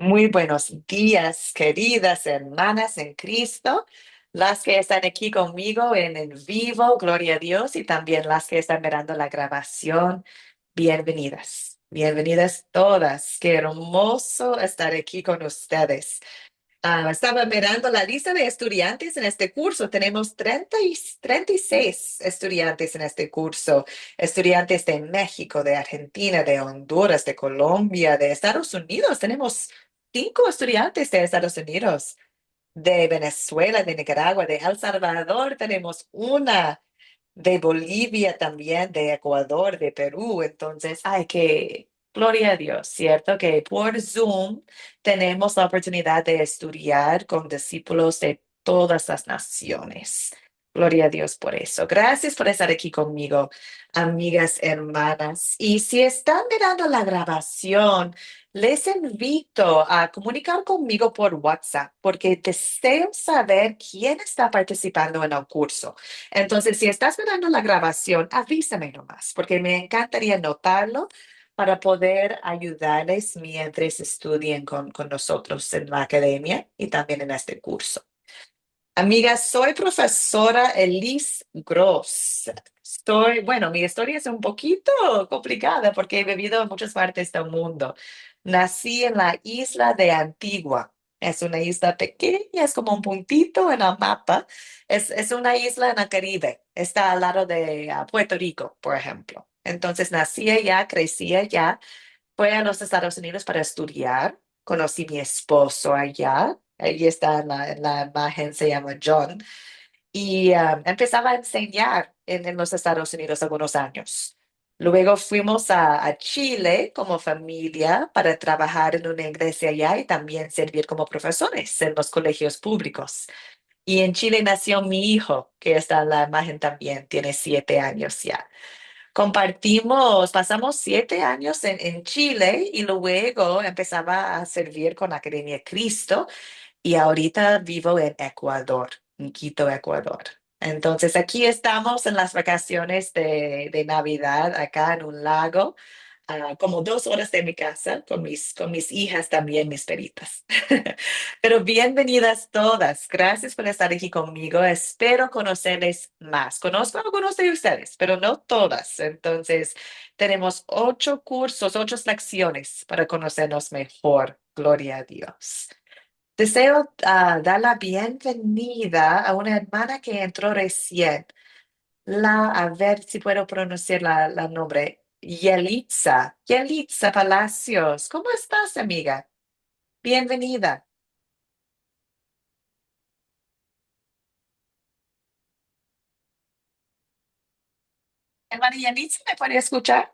Muy buenos días, queridas hermanas en Cristo, las que están aquí conmigo en vivo, gloria a Dios, y también las que están mirando la grabación. Bienvenidas, bienvenidas todas. Qué hermoso estar aquí con ustedes. Estaba mirando la lista de estudiantes en este curso. Tenemos 36 estudiantes en este curso. Estudiantes de México, de Argentina, de Honduras, de Colombia, de Estados Unidos. Tenemos 5 estudiantes de Estados Unidos, de Venezuela, de Nicaragua, de El Salvador. Tenemos una de Bolivia también, de Ecuador, de Perú. Entonces, hay que, gloria a Dios, ¿cierto? Que por Zoom tenemos la oportunidad de estudiar con discípulos de todas las naciones. Gloria a Dios por eso. Gracias por estar aquí conmigo, amigas, hermanas. Y si están mirando la grabación, les invito a comunicar conmigo por WhatsApp porque deseo saber quién está participando en el curso. Entonces, si estás mirando la grabación, avísame nomás, porque me encantaría notarlo para poder ayudarles mientras estudien con nosotros en la academia y también en este curso. Amiga, soy profesora Elise Gross. Bueno, mi historia es un poquito complicada porque he vivido en muchas partes del mundo. Nací en la isla de Antigua. Es una isla pequeña, es como un puntito en el mapa. Es una isla en el Caribe. Está al lado de Puerto Rico, por ejemplo. Entonces nací allá, crecí allá. Fui a los Estados Unidos para estudiar. Conocí a mi esposo allá. Ahí está en la imagen, se llama John. Y empezaba a enseñar en los Estados Unidos algunos años. Luego fuimos a Chile como familia para trabajar en una iglesia allá y también servir como profesores en los colegios públicos. Y en Chile nació mi hijo, que está en la imagen también, tiene 7 años ya. Pasamos 7 años en Chile y luego empezaba a servir con la Academia Cristo y ahorita vivo en Ecuador, en Quito, Ecuador. Entonces aquí estamos en las vacaciones de Navidad, acá en un lago, como 2 horas de mi casa, con mis hijas también, mis peritas. Pero bienvenidas todas. Gracias por estar aquí conmigo. Espero conocerles más. Conozco a algunos de ustedes, pero no todas. Entonces, tenemos 8 cursos, 8 lecciones para conocernos mejor. Gloria a Dios. Deseo dar la bienvenida a una hermana que entró recién. A ver si puedo pronunciar la nombre. Yelitza. Yelitza Palacios. ¿Cómo estás, amiga? Bienvenida. Hermana Yelitza, ¿me puede escuchar?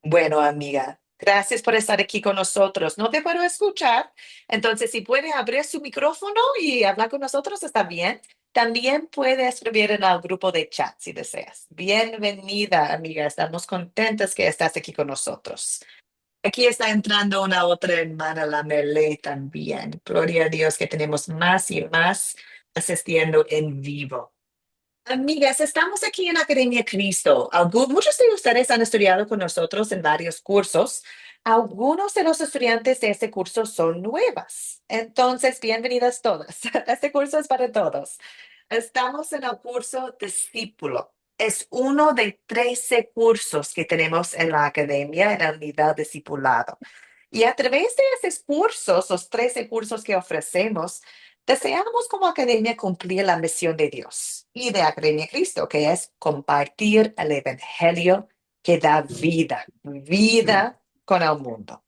Bueno, amiga, gracias por estar aquí con nosotros. No te puedo escuchar, entonces si puede abrir su micrófono y hablar con nosotros, está bien. También puede escribir en el grupo de chat si deseas. Bienvenida, amiga. Estamos contentas que estás aquí con nosotros. Aquí está entrando una otra hermana, la Merle, también. Gloria a Dios que tenemos más y más asistiendo en vivo. Amigas, estamos aquí en Academia Cristo. Muchos de ustedes han estudiado con nosotros en varios cursos. Algunos de los estudiantes de este curso son nuevas. Entonces, bienvenidas todas. Este curso es para todos. Estamos en el curso Discípulo. Es uno de 13 cursos que tenemos en la academia en el nivel discipulado. Y a través de esos cursos, los 13 cursos que ofrecemos, deseamos como academia cumplir la misión de Dios y de Academia Cristo, que es compartir el evangelio que da vida, vida con el mundo.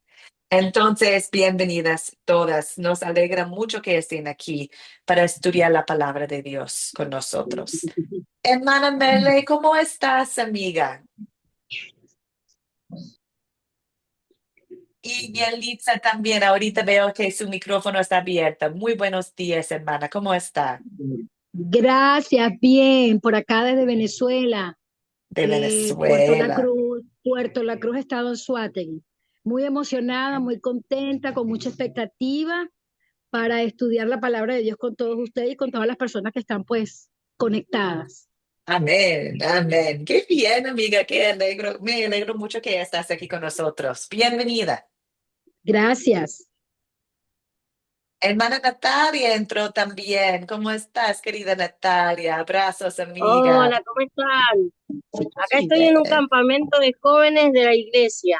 Entonces, bienvenidas todas. Nos alegra mucho que estén aquí para estudiar la palabra de Dios con nosotros. Hermana Mele, ¿cómo estás, amiga? Y Yelitza también, ahorita veo que su micrófono está abierto. Muy buenos días, hermana. ¿Cómo está? Gracias, bien, por acá desde Venezuela, De Puerto La Venezuela. Cruz, Puerto La Cruz, estado Anzoátegui. Muy emocionada, muy contenta, con mucha expectativa para estudiar la palabra de Dios con todos ustedes y con todas las personas que están pues conectadas. Amén, amén. Qué bien, amiga, qué alegro. Me alegro mucho que estás aquí con nosotros. Bienvenida. Gracias. Hermana Natalia entró también. ¿Cómo estás, querida Natalia? Abrazos, amiga. Hola, ¿cómo están? Acá Muy estoy en un bien. campamento de jóvenes de la iglesia,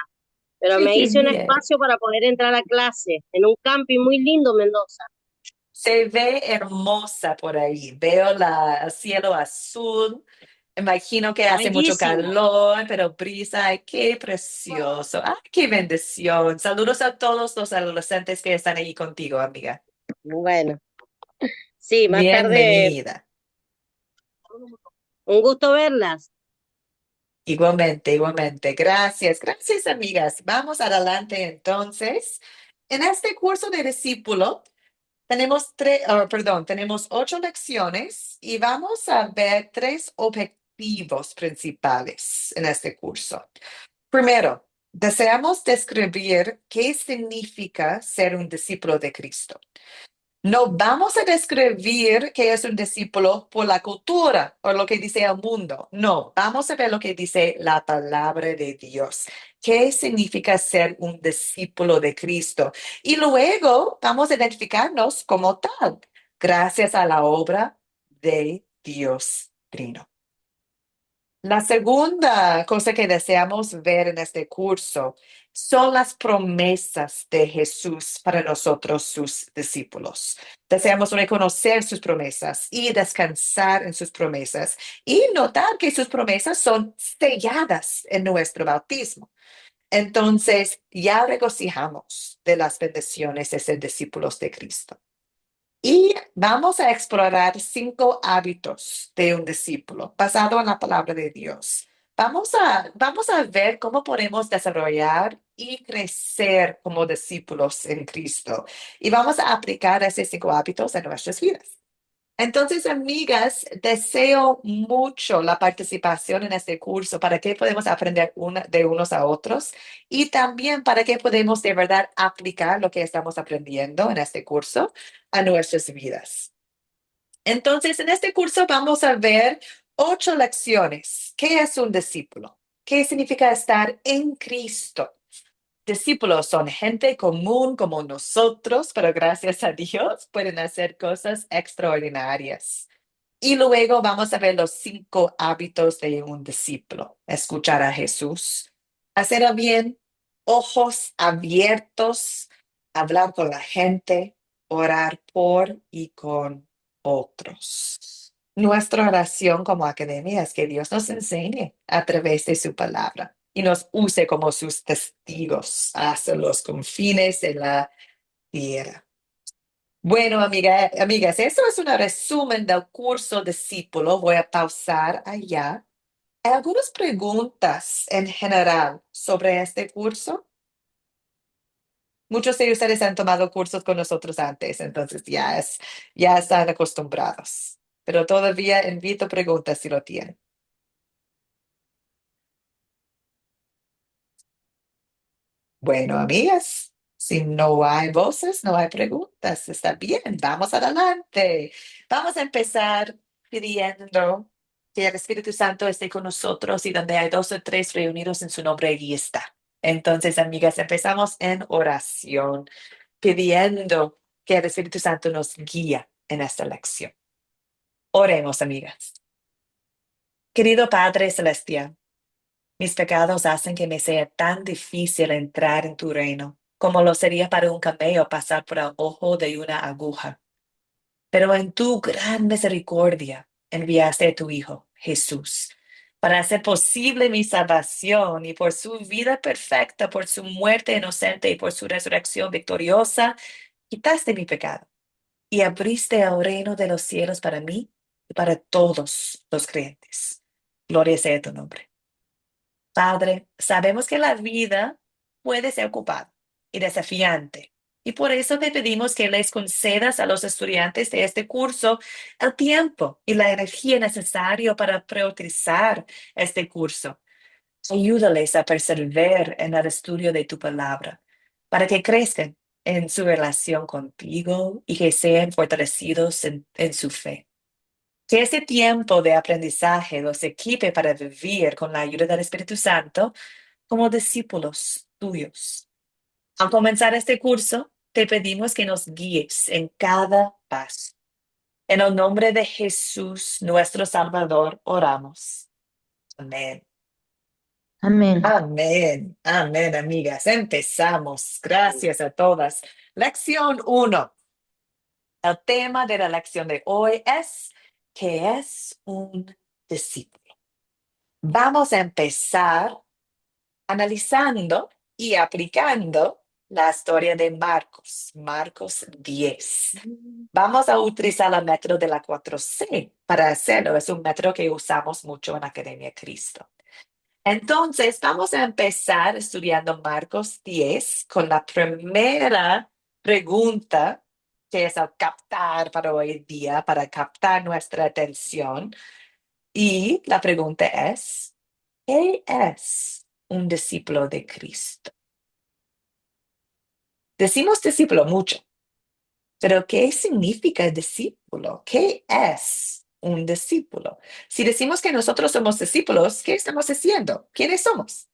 pero Ay, me qué hice un bien. espacio para poder entrar a clase en un camping muy lindo, en Mendoza. Se ve hermosa por ahí. Veo el cielo azul. Imagino que hace mucho Bellísimo. calor, pero brisa. Ay, qué precioso. Ay, qué bendición. Saludos a todos los adolescentes que están ahí contigo, amiga. Bueno, sí, más tarde, Bienvenida. un gusto verlas. Igualmente, igualmente. Gracias, gracias, amigas. Vamos adelante entonces. En este curso de discípulo tenemos tenemos 8 lecciones y vamos a ver 3 objetivos principales en este curso. Primero, deseamos describir qué significa ser un discípulo de Cristo. No vamos a describir qué es un discípulo por la cultura o lo que dice el mundo. No, vamos a ver lo que dice la palabra de Dios. ¿Qué significa ser un discípulo de Cristo? Y luego vamos a identificarnos como tal, gracias a la obra de Dios Trino. La segunda cosa que deseamos ver en este curso son las promesas de Jesús para nosotros, sus discípulos. Deseamos reconocer sus promesas y descansar en sus promesas y notar que sus promesas son selladas en nuestro bautismo. Entonces, ya regocijamos de las bendiciones de ser discípulos de Cristo. Y vamos a explorar 5 hábitos de un discípulo basado en la palabra de Dios. Vamos a ver cómo podemos desarrollar y crecer como discípulos en Cristo. Y vamos a aplicar esos 5 hábitos en nuestras vidas. Entonces, amigas, deseo mucho la participación en este curso para que podamos aprender de unos a otros y también para que podamos de verdad aplicar lo que estamos aprendiendo en este curso a nuestras vidas. Entonces, en este curso vamos a ver 8 lecciones. ¿Qué es un discípulo? ¿Qué significa estar en Cristo? Discípulos son gente común como nosotros, pero gracias a Dios pueden hacer cosas extraordinarias. Y luego vamos a ver los 5 hábitos de un discípulo. Escuchar a Jesús, hacer el bien, ojos abiertos, hablar con la gente, orar por y con otros. Nuestra oración como academia es que Dios nos enseñe a través de su palabra y nos use como sus testigos hasta los confines de la tierra. Bueno, amigas, eso es un resumen del curso discípulo. Voy a pausar allá. ¿Hay algunas preguntas en general sobre este curso? Muchos de ustedes han tomado cursos con nosotros antes, entonces ya están acostumbrados. Pero todavía invito preguntas si lo tienen. Bueno, amigas, si no hay voces, no hay preguntas. Está bien, vamos adelante. Vamos a empezar pidiendo que el Espíritu Santo esté con nosotros y donde hay 2 o 3 reunidos en su nombre, allí está. Entonces, amigas, empezamos en oración, pidiendo que el Espíritu Santo nos guíe en esta lección. Oremos, amigas. Querido Padre Celestial, mis pecados hacen que me sea tan difícil entrar en tu reino, como lo sería para un camello pasar por el ojo de una aguja. Pero en tu gran misericordia enviaste a tu Hijo, Jesús, para hacer posible mi salvación y por su vida perfecta, por su muerte inocente y por su resurrección victoriosa, quitaste mi pecado y abriste el reino de los cielos para mí y para todos los creyentes. Gloria sea tu nombre. Padre, sabemos que la vida puede ser ocupada y desafiante, y por eso te pedimos que les concedas a los estudiantes de este curso el tiempo y la energía necesario para priorizar este curso. Ayúdales a perseverar en el estudio de tu palabra, para que crezcan en su relación contigo y que sean fortalecidos en su fe. Que ese tiempo de aprendizaje los equipe para vivir con la ayuda del Espíritu Santo como discípulos tuyos. Al comenzar este curso, te pedimos que nos guíes en cada paso. En el nombre de Jesús, nuestro Salvador, oramos. Amén. Amén. Amén. Amén, amigas. Empezamos. Gracias a todas. Lección 1. El tema de la lección de hoy es, ¿qué es un discípulo? Vamos a empezar analizando y aplicando la historia de Marcos, Marcos 10. Vamos a utilizar el método de la 4C para hacerlo. Es un método que usamos mucho en Academia Cristo. Entonces, vamos a empezar estudiando Marcos 10 con la primera pregunta, que es el captar para hoy en día, para captar nuestra atención. Y la pregunta es, ¿qué es un discípulo de Cristo? Decimos discípulo mucho, pero ¿qué significa discípulo? ¿Qué es un discípulo? Si decimos que nosotros somos discípulos, ¿qué estamos haciendo? ¿Quiénes somos?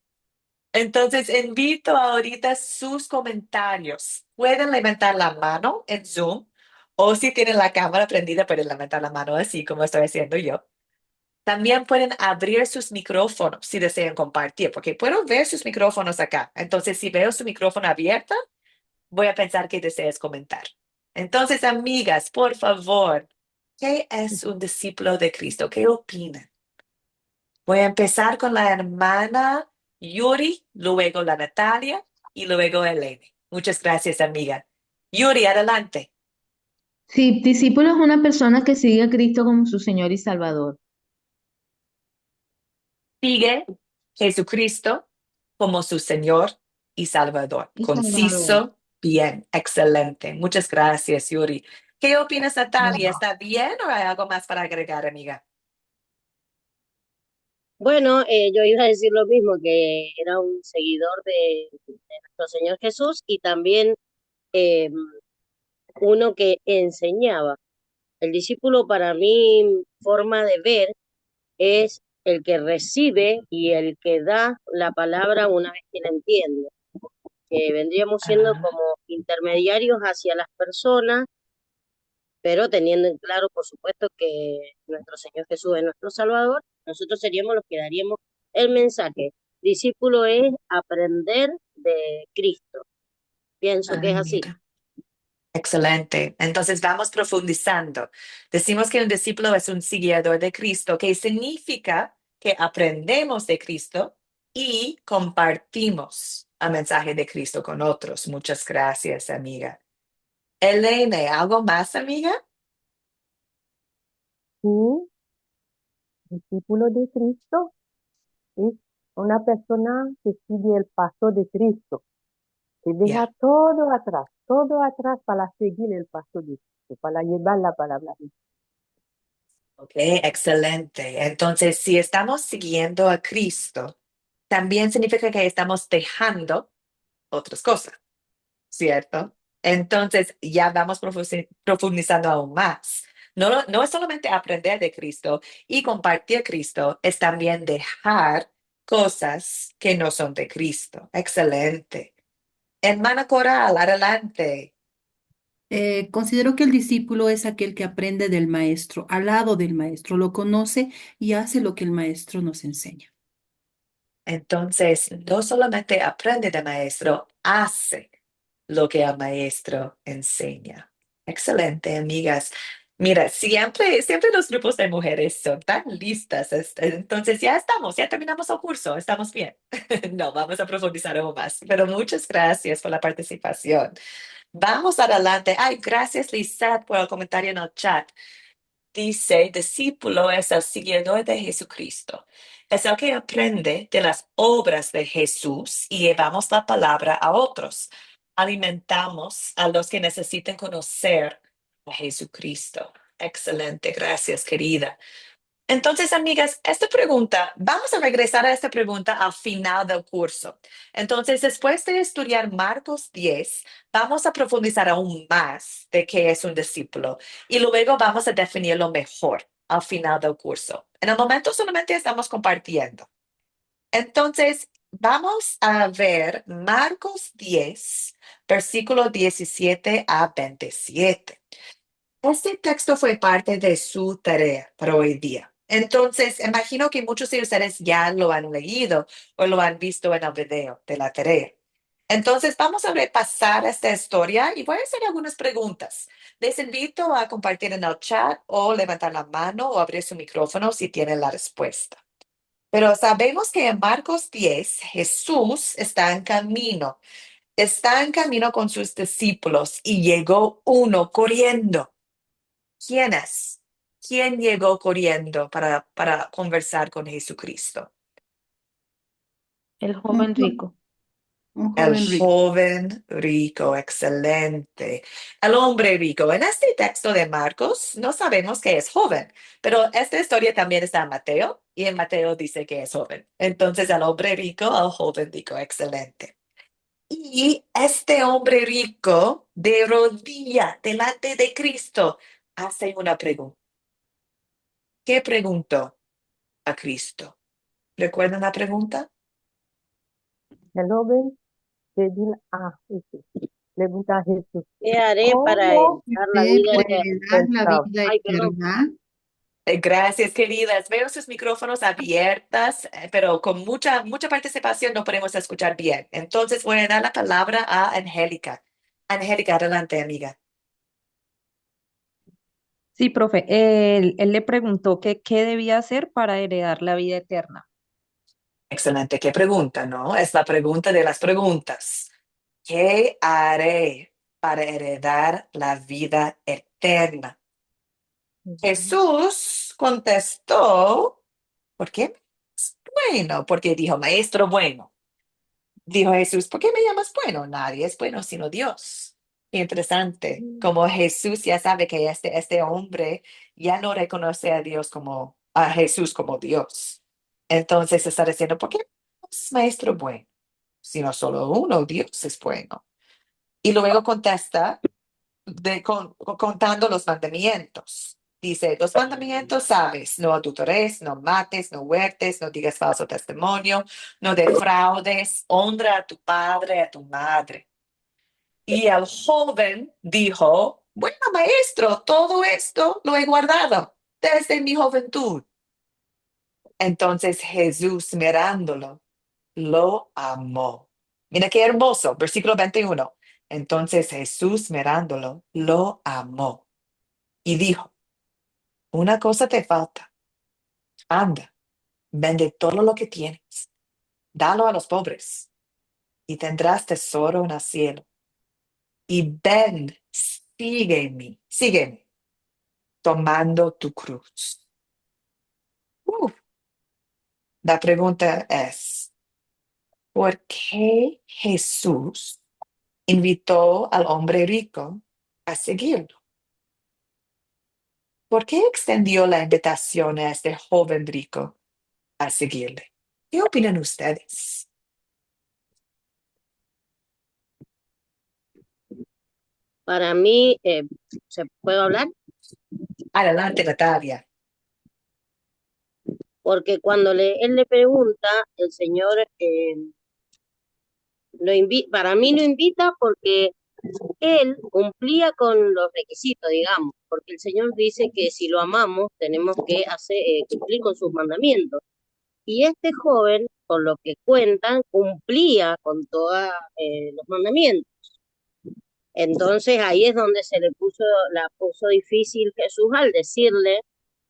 Entonces, invito ahorita sus comentarios. Pueden levantar la mano en Zoom o si tienen la cámara prendida, pueden levantar la mano así como estoy haciendo yo. También pueden abrir sus micrófonos si desean compartir, porque puedo ver sus micrófonos acá. Entonces, si veo su micrófono abierto, voy a pensar que deseas comentar. Entonces, amigas, por favor, ¿qué es un discípulo de Cristo? ¿Qué opinan? Voy a empezar con la hermana Yuri, luego la Natalia y luego Elene. Muchas gracias, amiga. Yuri, adelante. Sí, discípulo es una persona que sigue a Cristo como su Señor y Salvador. Sigue Jesucristo como su Señor y Salvador. Y Salvador. Conciso, bien, excelente. Muchas gracias, Yuri. ¿Qué opinas, Natalia? ¿Está bien o hay algo más para agregar, amiga? Bueno, yo iba a decir lo mismo, que era un seguidor de nuestro Señor Jesús y también eh, uno que enseñaba. El discípulo para mí, forma de ver, es el que recibe y el que da la palabra una vez que la entiende, que vendríamos siendo Ah, como intermediarios hacia las personas, pero teniendo en claro, por supuesto, que nuestro Señor Jesús es nuestro Salvador, nosotros seríamos los que daríamos el mensaje. Discípulo es aprender de Cristo. Pienso que es así. mira. Excelente. Entonces vamos profundizando. Decimos que un discípulo es un seguidor de Cristo, que significa que aprendemos de Cristo y compartimos el mensaje de Cristo con otros. Muchas gracias, amiga. Elena, ¿algo más, amiga? Sí, discípulo de Cristo es una persona que sigue el paso de Cristo, que deja Ya. todo atrás para seguir el paso de Cristo, para llevar la palabra de Dios. Ok, excelente. Entonces, si estamos siguiendo a Cristo, también significa que estamos dejando otras cosas. ¿Cierto? Entonces ya vamos profundizando aún más. No es solamente aprender de Cristo y compartir Cristo, es también dejar cosas que no son de Cristo. Excelente. Hermana Coral, adelante. Considero que el discípulo es aquel que aprende del maestro, al lado del maestro, lo conoce y hace lo que el maestro nos enseña. Entonces, no solamente aprende de maestro, hace lo que el maestro enseña. Excelente, amigas. Mira, siempre los grupos de mujeres son tan listas. Entonces ya estamos, ya terminamos el curso, estamos bien. No, vamos a profundizar aún más, pero muchas gracias por la participación. Vamos adelante. Ay, gracias, Lisette, por el comentario en el chat. Dice, discípulo es el seguidor de Jesucristo. Es el que aprende de las obras de Jesús y llevamos la palabra a otros. Alimentamos a los que necesiten conocer a Jesucristo. Excelente, gracias, querida. Entonces, amigas, vamos a regresar a esta pregunta al final del curso. Entonces, después de estudiar Marcos 10, vamos a profundizar aún más de qué es un discípulo y luego vamos a definirlo mejor al final del curso. En el momento solamente estamos compartiendo. Entonces, vamos a ver Marcos 10, versículo 17 a 27. Este texto fue parte de su tarea para hoy día. Entonces, imagino que muchos de ustedes ya lo han leído o lo han visto en el video de la tarea. Entonces, vamos a repasar esta historia y voy a hacer algunas preguntas. Les invito a compartir en el chat o levantar la mano o abrir su micrófono si tienen la respuesta. Pero sabemos que en Marcos 10, Jesús está en camino con sus discípulos y llegó uno corriendo. ¿Quién es? ¿Quién llegó corriendo para conversar con Jesucristo? El Un, joven jo- rico. un El joven rico. joven rico, excelente. El hombre rico. En este texto de Marcos no sabemos que es joven, pero esta historia también está en Mateo y en Mateo dice que es joven. Entonces el hombre rico, el joven rico, excelente. Y este hombre rico de rodilla delante de Cristo hace una pregunta. ¿Qué preguntó a Cristo? ¿Recuerdan la pregunta? El joven le pregunta a Jesús, ¿Qué haré para ¿cómo heredar la ¿Qué vida puedo para eterna? heredar la entrar? vida Ay, perdón. eterna? Gracias, queridas. Veo sus micrófonos abiertas, pero con mucha participación no podemos escuchar bien. Entonces voy a dar la palabra a Angélica. Angélica, adelante, amiga. Sí, profe, él le preguntó que qué debía hacer para heredar la vida eterna. Excelente. ¿Qué pregunta, no? Es la pregunta de las preguntas. ¿Qué haré para heredar la vida eterna? Ujú. Jesús contestó, ¿por qué? Bueno, porque dijo, maestro bueno. Dijo Jesús, ¿por qué me llamas bueno? Nadie es bueno sino Dios. Interesante, como Jesús ya sabe que este hombre ya no reconoce a Dios como, a Jesús como Dios. Entonces está diciendo, ¿por qué es maestro bueno? Sino solo uno, Dios es bueno. Y luego contesta contando los mandamientos. Dice, los mandamientos sabes, no adulteres, no mates, no huertes, no digas falso testimonio, no defraudes, honra a tu padre, a tu madre. Y el joven dijo, bueno, maestro, todo esto lo he guardado desde mi juventud. Entonces Jesús mirándolo, lo amó. Mira qué hermoso, versículo 21. Entonces Jesús mirándolo, lo amó y dijo, una cosa te falta, anda, vende todo lo que tienes, dalo a los pobres y tendrás tesoro en el cielo. Y ven, sígueme, tomando tu cruz. Uf, la pregunta es, ¿por qué Jesús invitó al hombre rico a seguirlo? ¿Por qué extendió la invitación a este joven rico a seguirle? ¿Qué opinan ustedes? Para mí, ¿se puede hablar? Adelante, Natalia. Porque cuando él le pregunta, el Señor para mí lo invita porque él cumplía con los requisitos, digamos, porque el Señor dice que si lo amamos tenemos que cumplir con sus mandamientos. Y este joven, por lo que cuentan, cumplía con todos los mandamientos. Entonces ahí es donde la puso difícil Jesús al decirle,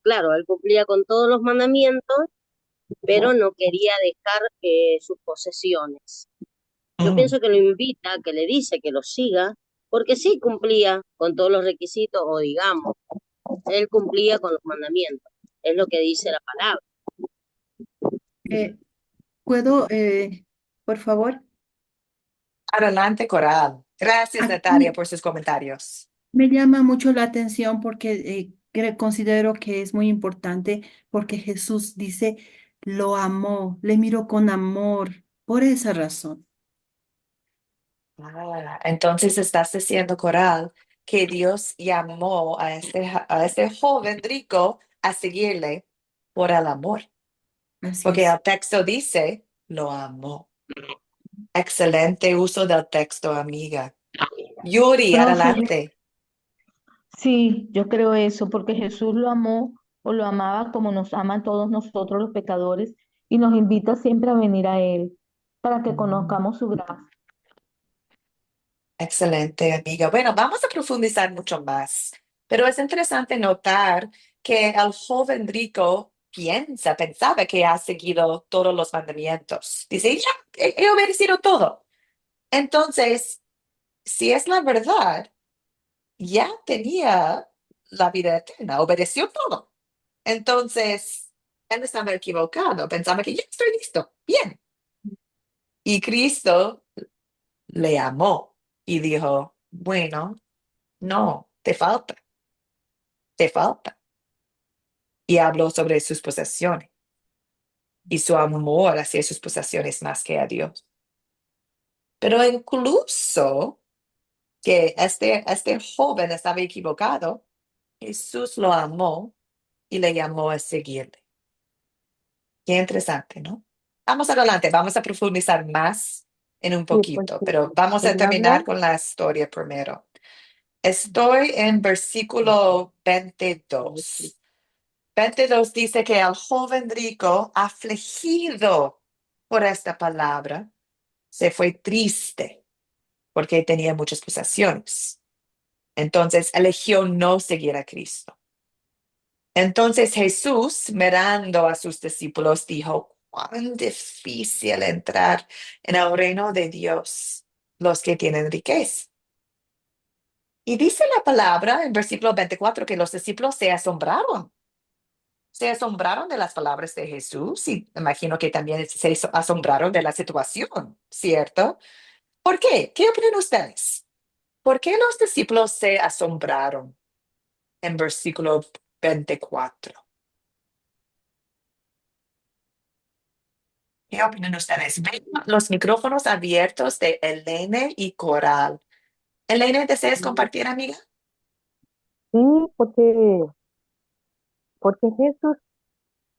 claro, él cumplía con todos los mandamientos, pero no quería dejar sus posesiones. Yo Mm, pienso que lo invita, que le dice que lo siga, porque sí cumplía con todos los requisitos, o digamos, él cumplía con los mandamientos, es lo que dice la palabra. Eh, ¿Puedo, por favor? Adelante, Coral. Gracias, Natalia, Aquí por sus comentarios. me llama mucho la atención porque considero que es muy importante porque Jesús dice, lo amó, le miró con amor, por esa razón. Entonces estás diciendo, Coral, que Dios llamó a este joven rico a seguirle por el amor, Así porque es. el texto dice, lo amó. Excelente uso del texto, amiga. Yuri, Profe, adelante. sí, yo creo eso, porque Jesús lo amó o lo amaba como nos aman todos nosotros los pecadores y nos invita siempre a venir a Él para que conozcamos su gracia. Excelente, amiga. Bueno, vamos a profundizar mucho más, pero es interesante notar que el joven rico pensaba que ha seguido todos los mandamientos. Dice, ya, he obedecido todo. Entonces, si es la verdad, ya tenía la vida eterna, obedeció todo. Entonces, él estaba equivocado, pensaba que ya estoy listo, bien. Y Cristo le amó y dijo, bueno, no, te falta. Y habló sobre sus posesiones y su amor hacia sus posesiones más que a Dios. Pero incluso que este joven estaba equivocado, Jesús lo amó y le llamó a seguirle. Qué interesante, ¿no? Vamos adelante, vamos a profundizar más en un Sí, poquito, porque pero vamos a él habla, terminar con la historia primero. Estoy en versículo 22. 22 dice que el joven rico, afligido por esta palabra, se fue triste porque tenía muchas posesiones. Entonces eligió no seguir a Cristo. Entonces Jesús, mirando a sus discípulos, dijo, cuán difícil entrar en el reino de Dios los que tienen riqueza. Y dice la palabra en versículo 24 que los discípulos se asombraron de las palabras de Jesús y imagino que también se asombraron de la situación, ¿cierto? ¿Por qué? ¿Qué opinan ustedes? ¿Por qué los discípulos se asombraron en versículo 24? ¿Qué opinan ustedes? Ven los micrófonos abiertos de Elena y Coral. Elena, ¿deseas compartir, amiga? sí, porque Jesús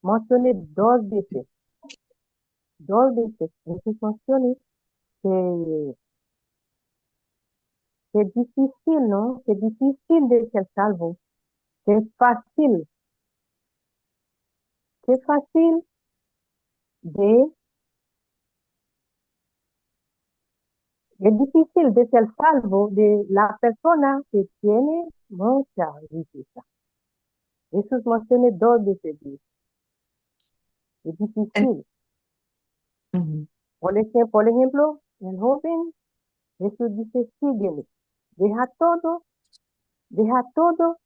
mencionó dos veces en sus menciones que, que es difícil, ¿no? Que es difícil de ser salvo, que es fácil de, es difícil de ser salvo de la persona que tiene mucha riqueza. Jesús mencionó dos veces, es En- difícil. Ujú. Por ejemplo, el joven Jesús dice, sígueme, deja deja todo,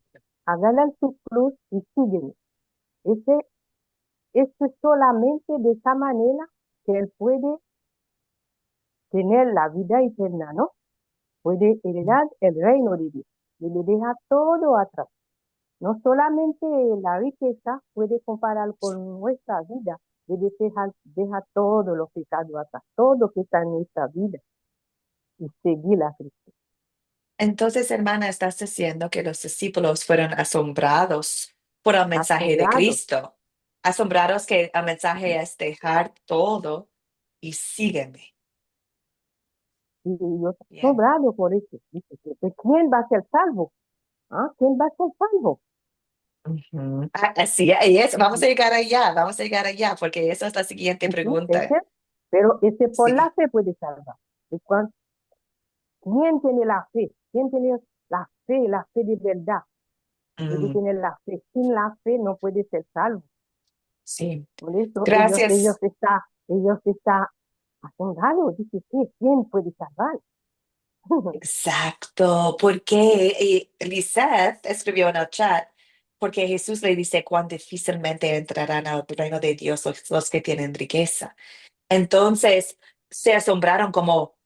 agarra su cruz y sígueme. Ese, esto es solamente de esa manera que él puede tener la vida eterna, ¿no? Puede heredar el reino de Dios. Y le deja todo atrás. No solamente la riqueza puede comparar con nuestra vida, debe dejar todos los pecados atrás, todo que está en nuestra vida y seguir a Cristo. Entonces, hermana, estás diciendo que los discípulos fueron asombrados por el mensaje de Asombrado. Cristo. Asombrados que el mensaje es dejar todo y sígueme. Y yo Bien. asombrado por eso. Dice, ¿quién va a ser salvo? ¿Ah? ¿Quién va a ser salvo? Ujú. Así es. Vamos a llegar allá, porque esa es la siguiente Ujú, pregunta. pero ese por la Sí. fe puede salvar. ¿Quién tiene la fe? ¿Quién tiene la fe de verdad? Debe Mm, tener la fe. Sin la fe no puede ser salvo. sí. Por eso Gracias. ellos están asombrados. Dice, ¿qué? ¿Quién puede salvar? Exacto. Porque Lisette escribió en el chat, porque Jesús le dice cuán difícilmente entrarán al reino de Dios los que tienen riqueza. Entonces se asombraron como,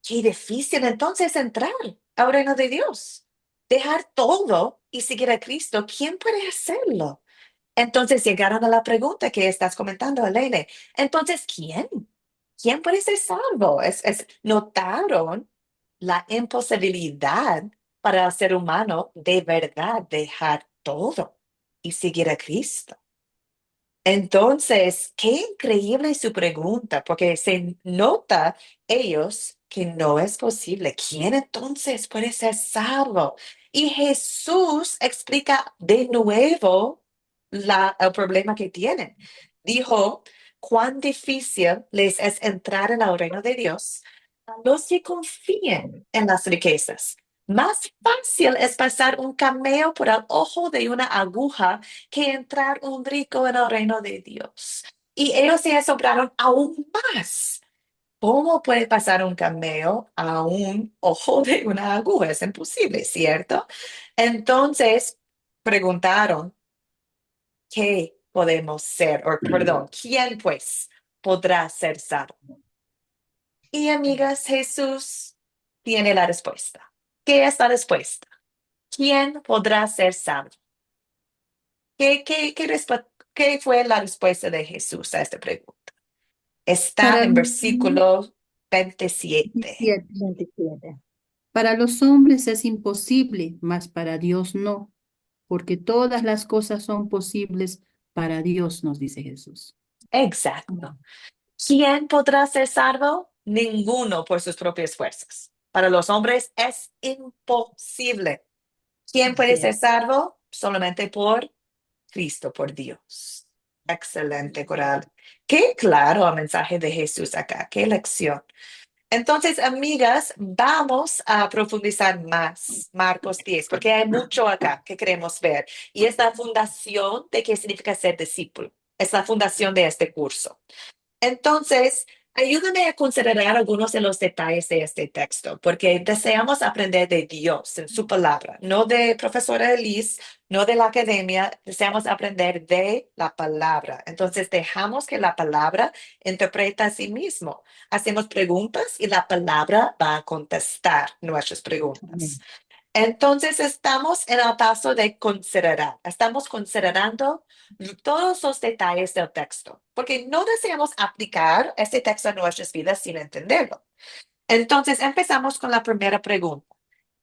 qué difícil entonces entrar al reino de Dios. Dejar todo y seguir a Cristo. ¿Quién puede hacerlo? Entonces llegaron a la pregunta que estás comentando, Elena. Entonces, ¿quién? ¿Quién puede ser salvo? Notaron la imposibilidad para el ser humano de verdad dejar todo. y seguir a Cristo. Entonces, qué increíble su pregunta, porque se nota ellos que no es posible. ¿Quién entonces puede ser salvo? Y Jesús explica de nuevo el problema que tienen. Dijo, cuán difícil les es entrar en el reino de Dios a los que confíen en las riquezas. Más fácil es pasar un cameo por el ojo de una aguja que entrar un rico en el reino de Dios. Y ellos se asombraron aún más. ¿Cómo puede pasar un cameo a un ojo de una aguja? Es imposible, ¿cierto? Entonces preguntaron, ¿qué podemos ser? O, perdón, ¿quién pues podrá ser salvo? Y amigas, Jesús tiene la respuesta. ¿Qué es la respuesta? ¿Quién podrá ser salvo? ¿Qué fue la respuesta de Jesús a esta pregunta? Está Para en los versículo 27. 27. Para los hombres es imposible, mas para Dios no, porque todas las cosas son posibles para Dios, nos dice Jesús. Exacto. ¿Quién podrá ser salvo? Ninguno por sus propias fuerzas. Para los hombres es imposible. ¿Quién puede Así ser es. salvo? Solamente por Cristo, por Dios. Excelente, Coral. Qué claro el mensaje de Jesús acá. Qué lección. Entonces, amigas, vamos a profundizar más Marcos 10, porque hay mucho acá que queremos ver. Y es la fundación de qué significa ser discípulo. Es la fundación de este curso. Entonces, ayúdame a considerar algunos de los detalles de este texto, porque deseamos aprender de Dios en su palabra, no de profesora Elise, no de la academia, deseamos aprender de la palabra. Entonces, dejamos que la palabra interprete a sí mismo. Hacemos preguntas y la palabra va a contestar nuestras preguntas. Amén. Entonces estamos en el paso de considerar, estamos considerando todos los detalles del texto, porque no deseamos aplicar este texto a nuestras vidas sin entenderlo. Entonces empezamos con la primera pregunta.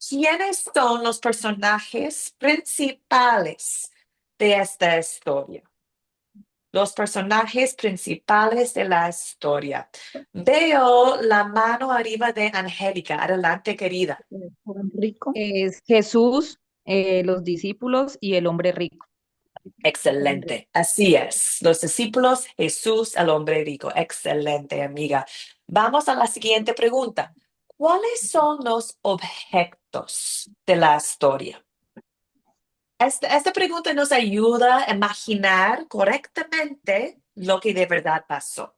¿Quiénes son los personajes principales de esta historia? Los personajes principales de la historia. Veo la mano arriba de Angélica. Adelante, querida. Joven rico, Es Jesús, los discípulos y el hombre rico. joven rico. Excelente, así es. Los discípulos, Jesús, el hombre rico. Excelente, amiga. Vamos a la siguiente pregunta. ¿Cuáles son los objetos de la historia? Esta pregunta nos ayuda a imaginar correctamente lo que de verdad pasó.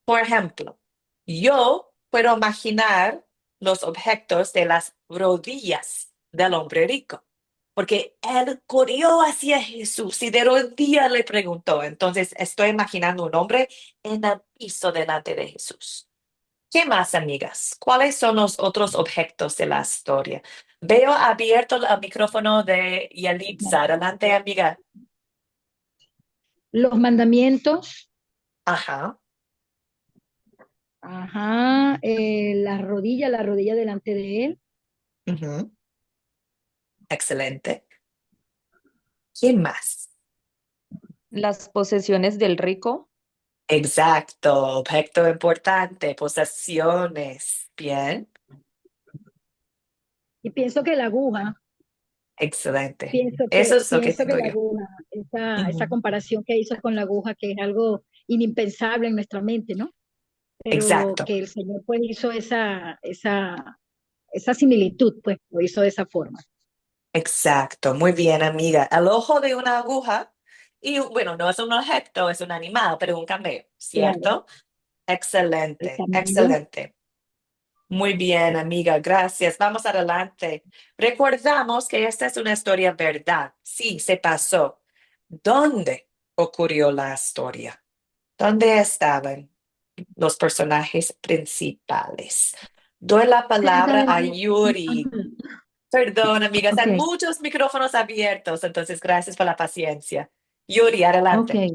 Por ejemplo, yo puedo imaginar los objetos de las rodillas del hombre rico, porque él corrió hacia Jesús y de rodillas le preguntó. Entonces estoy imaginando un hombre en el piso delante de Jesús. ¿Qué más, amigas? ¿Cuáles son los otros objetos de la historia? Veo abierto el micrófono de Yalitza. Adelante, amiga. Los mandamientos, Ajá. ajá, la rodilla delante de él, Ujú. Excelente. ¿Quién más? Las posesiones del rico. Exacto, objeto importante, posesiones. Bien, y pienso que la aguja, excelente. Eso es lo que pienso que tengo la yo. aguja, esa Ujú. comparación que hizo con la aguja, que es algo inimpensable en nuestra mente, ¿no? Pero Exacto, que el Señor pues hizo esa similitud, pues lo hizo de esa forma. exacto. Muy bien, amiga. El ojo de una aguja, y bueno, no es un objeto, es un animal, pero un cameo, Claro, ¿cierto? el Excelente, camello. excelente. Muy bien, amiga, gracias. Vamos adelante. Recordamos que esta es una historia verdad. Sí, se pasó. ¿Dónde ocurrió la historia? ¿Dónde estaban los personajes principales? Doy la Cerca palabra del a río. Yuri. Perdón, amigas, Ok, hay muchos micrófonos abiertos, entonces gracias por la paciencia. Yuri, ok. adelante.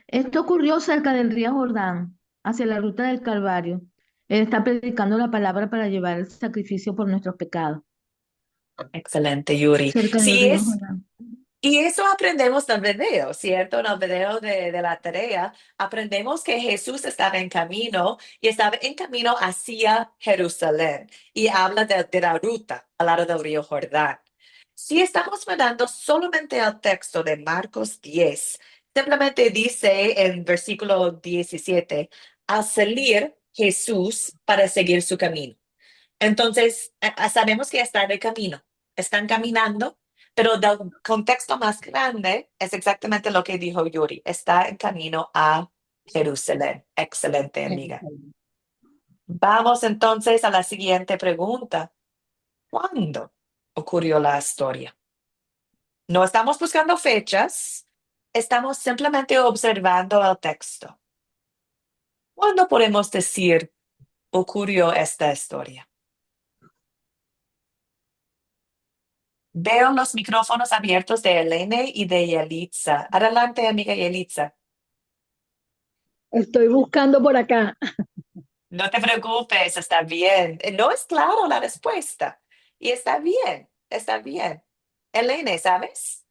Esto ocurrió cerca del río Jordán, hacia la ruta del Calvario. Él está predicando la palabra para llevar el sacrificio por nuestros pecados. Excelente, Yuri. Cerca del Sí río es, Jordán. Y eso aprendemos del video, ¿cierto? En el video de la tarea, aprendemos que Jesús estaba en camino y estaba en camino hacia Jerusalén y habla de la ruta al lado del río Jordán. Si estamos mirando solamente el texto de Marcos 10, simplemente dice en versículo 17, al salir Jesús para seguir su camino. Entonces, sabemos que está de camino, están caminando, pero del contexto más grande es exactamente lo que dijo Yuri, está en camino a Jerusalén. Excelente, amiga. Vamos entonces a la siguiente pregunta. ¿Cuándo ocurrió la historia? No estamos buscando fechas, estamos simplemente observando el texto. ¿Cuándo podemos decir ocurrió esta historia? Veo los micrófonos abiertos de Elene y de Yelitza. Adelante, amiga Yelitza. Estoy buscando por acá. No te preocupes, está bien. No es claro la respuesta. Y está bien, está bien. Elene, ¿sabes?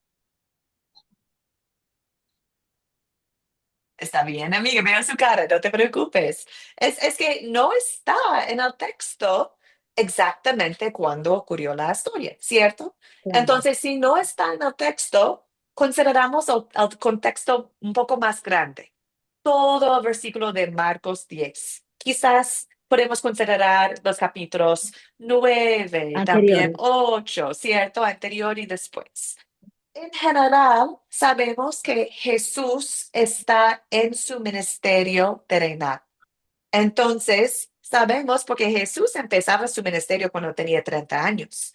Está bien, amiga, veo su cara, no te preocupes. Es que no está en el texto exactamente cuándo ocurrió la historia, ¿cierto? Entonces, si no está en el texto, consideramos el contexto un poco más grande. Todo el versículo de Marcos 10. Quizás podemos considerar los capítulos 9, también Anteriores. 8, ¿cierto? Anterior y después. En general, sabemos que Jesús está en su ministerio terrenal. Entonces, sabemos porque Jesús empezaba su ministerio cuando tenía 30 años.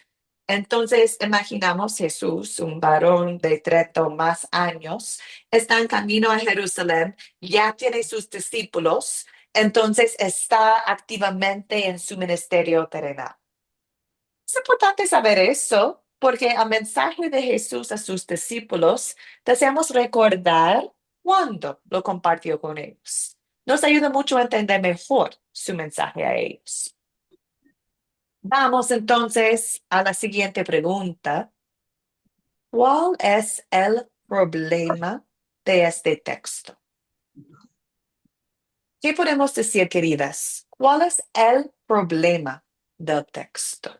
Entonces, imaginamos Jesús, un varón de 30 o más años, está en camino a Jerusalén, ya tiene sus discípulos, entonces está activamente en su ministerio terrenal. Es importante saber eso porque al mensaje de Jesús a sus discípulos deseamos recordar cuándo lo compartió con ellos. Nos ayuda mucho a entender mejor su mensaje a ellos. Vamos entonces a la siguiente pregunta. ¿Cuál es el problema de este texto? ¿Qué podemos decir, queridas? ¿Cuál es el problema del texto?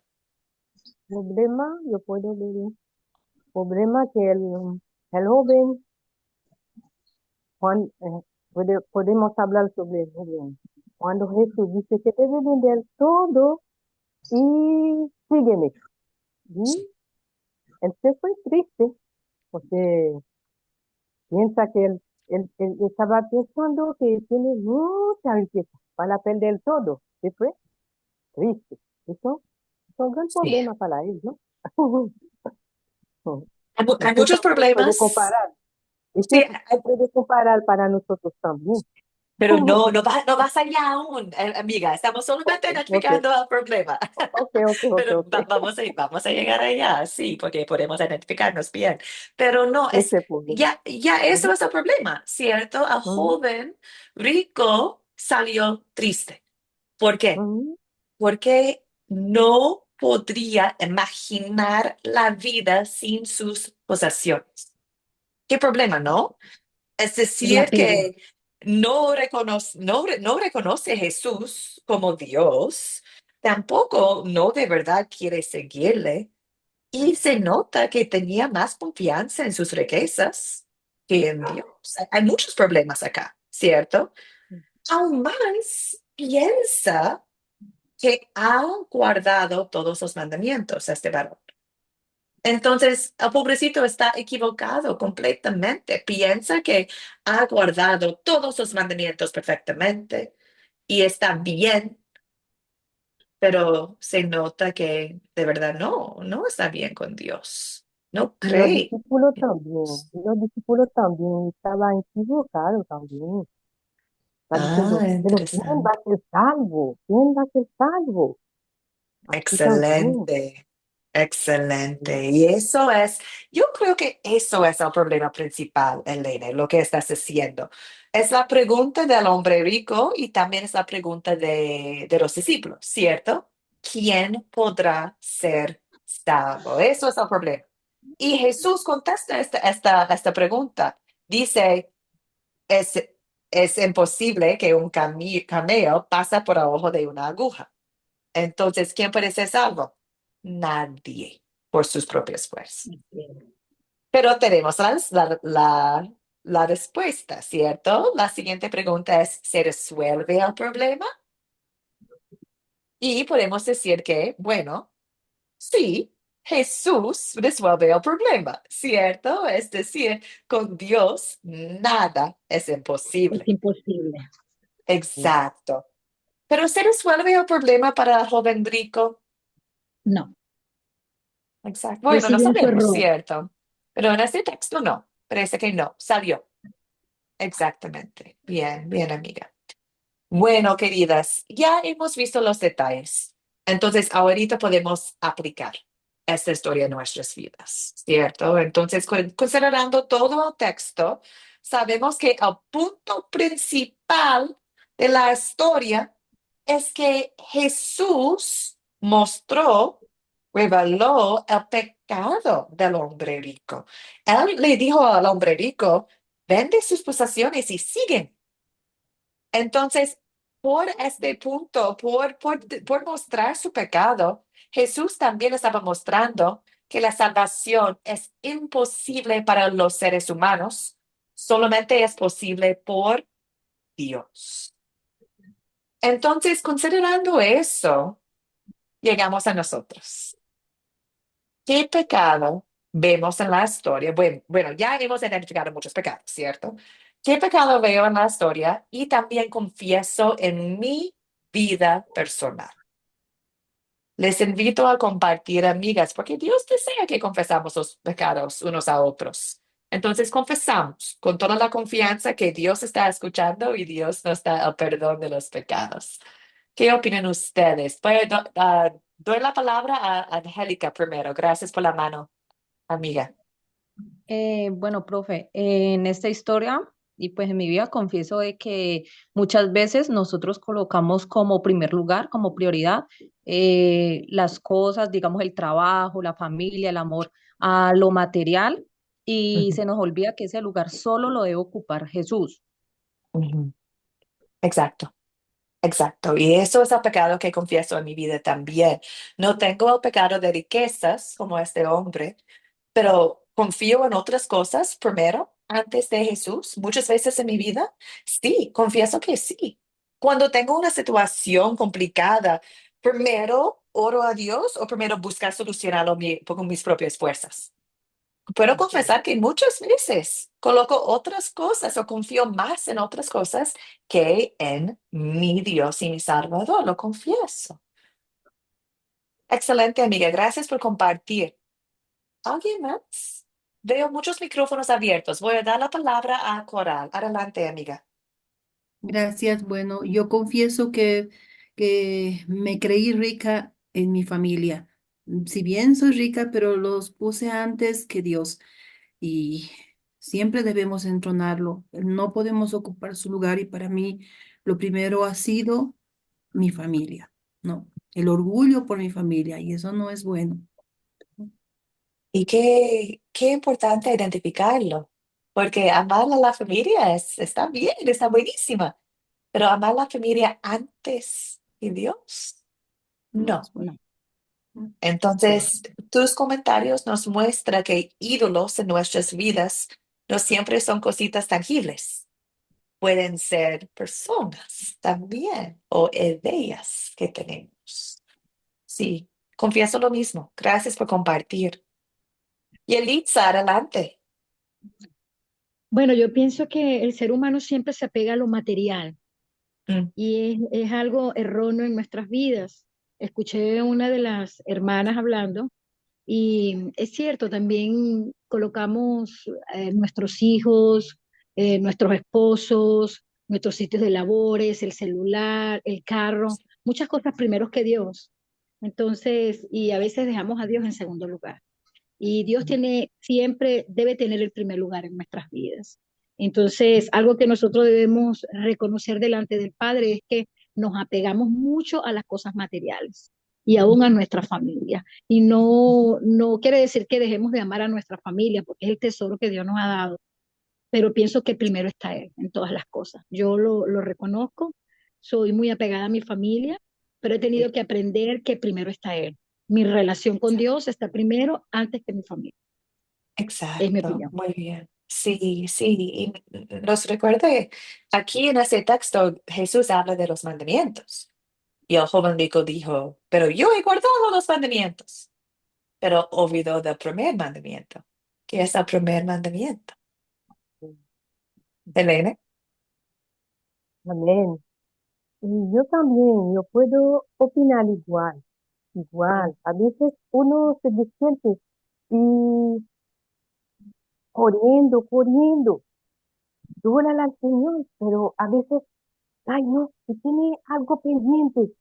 Problema, yo puedo ver, problema que el joven, podemos hablar sobre el joven. Cuando Jesús dice que debe vender todo y sígueme. Y él se fue triste porque piensa que él estaba pensando que tiene mucha riqueza para perder todo. Se fue triste. Eso es un gran Sí. problema para él, ¿no? Hay Eso muchos también puede problemas. comparar. Sí, Eso se puede comparar para nosotros también. pero no vas allá aún, amiga. Estamos solamente Ok, identificando el problema. Pero ok. vamos a llegar allá, sí, porque podemos identificarnos bien. Pero no, Ese problema. ya eso Ujú, es el problema, ¿cierto? El ujú, joven rico salió triste. ¿Por qué? ujú. Porque no podría imaginar la vida sin sus posesiones. ¿Qué problema, no? Es El decir, apego. que no reconoce a Jesús como Dios, tampoco no de verdad quiere seguirle, y se nota que tenía más confianza en sus riquezas que en Dios. Hay muchos problemas acá, ¿cierto? Aún más piensa que ha guardado todos los mandamientos este varón. Entonces, el pobrecito está equivocado completamente. Piensa que ha guardado todos los mandamientos perfectamente y está bien, pero se nota que de verdad no está bien con Dios. No Y cree. los discípulos también estaban equivocados también. Está Ah, diciendo, pero ¿quién va interesante. a ser salvo? ¿Quién va a ser salvo? Así también. Excelente, excelente. Y yo creo que eso es el problema principal, Elena, lo que estás diciendo. Es la pregunta del hombre rico y también es la pregunta de los discípulos, ¿cierto? ¿Quién podrá ser salvo? Eso es el problema. Y Jesús contesta esta pregunta. Dice, es, es imposible que un cameo pase por el ojo de una aguja. Entonces, ¿quién puede ser salvo? Nadie, por sus propias fuerzas. Pero tenemos la respuesta, ¿cierto? La siguiente pregunta es, ¿se resuelve el problema? Y podemos decir que, bueno, sí, Jesús resuelve el problema, ¿cierto? Es decir, con Dios nada es Es imposible. imposible. Exacto. Pero ¿se resuelve el problema para el joven rico? No, Exacto. él Bueno, no siguió en su sabemos, error. ¿cierto? Pero en este texto no. Parece que no. Salió. Exactamente. Bien, bien, amiga. Bueno, queridas, ya hemos visto los detalles. Entonces, ahorita podemos aplicar esta historia en nuestras vidas, ¿cierto? Entonces, considerando todo el texto, sabemos que el punto principal de la historia es que Jesús mostró, reveló el pecado del hombre rico. Él le dijo al hombre rico, vende sus posesiones y sigue. Entonces, por este punto, por mostrar su pecado, Jesús también estaba mostrando que la salvación es imposible para los seres humanos, solamente es posible por Dios. Entonces, considerando eso, llegamos a nosotros. ¿Qué pecado vemos en la historia? Bueno, ya hemos identificado muchos pecados, ¿cierto? ¿Qué pecado veo en la historia? Y también confieso en mi vida personal. Les invito a compartir, amigas, porque Dios desea que confesamos los pecados unos a otros. Entonces confesamos con toda la confianza que Dios está escuchando y Dios nos da el perdón de los pecados. ¿Qué opinan ustedes? Doy la palabra a Angélica primero. Gracias por la mano, amiga. Bueno, profe, en esta historia y pues en mi vida confieso de que muchas veces nosotros colocamos como primer lugar, como prioridad, las cosas, digamos el trabajo, la familia, el amor a lo material y Ujú, se nos olvida que ese lugar solo lo debe ocupar Jesús. ujú. Exacto, exacto. Y eso es el pecado que confieso en mi vida también. No tengo el pecado de riquezas como este hombre, pero confío en otras cosas primero, antes de Jesús, muchas veces en mi vida. Sí, confieso que sí. Cuando tengo una situación complicada, primero oro a Dios o primero buscar solucionarlo con mis propias fuerzas. Puedo confesar que muchas veces coloco otras cosas o confío más en otras cosas que en mi Dios y mi Salvador, lo confieso. Excelente, amiga. Gracias por compartir. ¿Alguien más? Veo muchos micrófonos abiertos. Voy a dar la palabra a Coral. Adelante, amiga. Gracias. Bueno, yo confieso que me creí rica en mi familia. Si bien soy rica, pero los puse antes que Dios y siempre debemos entronarlo. No podemos ocupar su lugar y para mí lo primero ha sido mi familia, ¿no? El orgullo por mi familia y eso no es bueno. Y qué importante identificarlo, porque amar a la familia está bien, está buenísima, pero amar a la familia antes de Dios, No no. es bueno. Entonces, tus comentarios nos muestran que ídolos en nuestras vidas no siempre son cositas tangibles. Pueden ser personas también o ideas que tenemos. Sí, confieso lo mismo. Gracias por compartir. Y Elitza, adelante. Bueno, yo pienso que el ser humano siempre se apega a lo material Mm, y es algo erróneo en nuestras vidas. Escuché a una de las hermanas hablando y es cierto, también colocamos nuestros hijos, nuestros esposos, nuestros sitios de labores, el celular, el carro, muchas cosas primeros que Dios. Entonces, y a veces dejamos a Dios en segundo lugar. Y Dios tiene, siempre debe tener el primer lugar en nuestras vidas. Entonces, algo que nosotros debemos reconocer delante del Padre es que nos apegamos mucho a las cosas materiales. y aún a nuestra familia. Y no quiere decir que dejemos de amar a nuestra familia, porque es el tesoro que Dios nos ha dado, pero pienso que primero está Él en todas las cosas. Yo lo reconozco, soy muy apegada a mi familia, pero he tenido que aprender que primero está Él. Mi relación con Dios está primero antes que mi familia, es mi Exacto, opinión. muy bien. Sí, sí, y nos recuerda que aquí en ese texto Jesús habla de los mandamientos. Y el joven rico dijo, pero yo he guardado los mandamientos, pero olvidó del primer mandamiento. ¿Qué es el primer mandamiento? Elena. Amén. Y yo también, yo puedo opinar igual, igual. A veces uno se disiente y corriendo, dúrale al Señor, pero a veces, ay no, si tiene algo pendiente.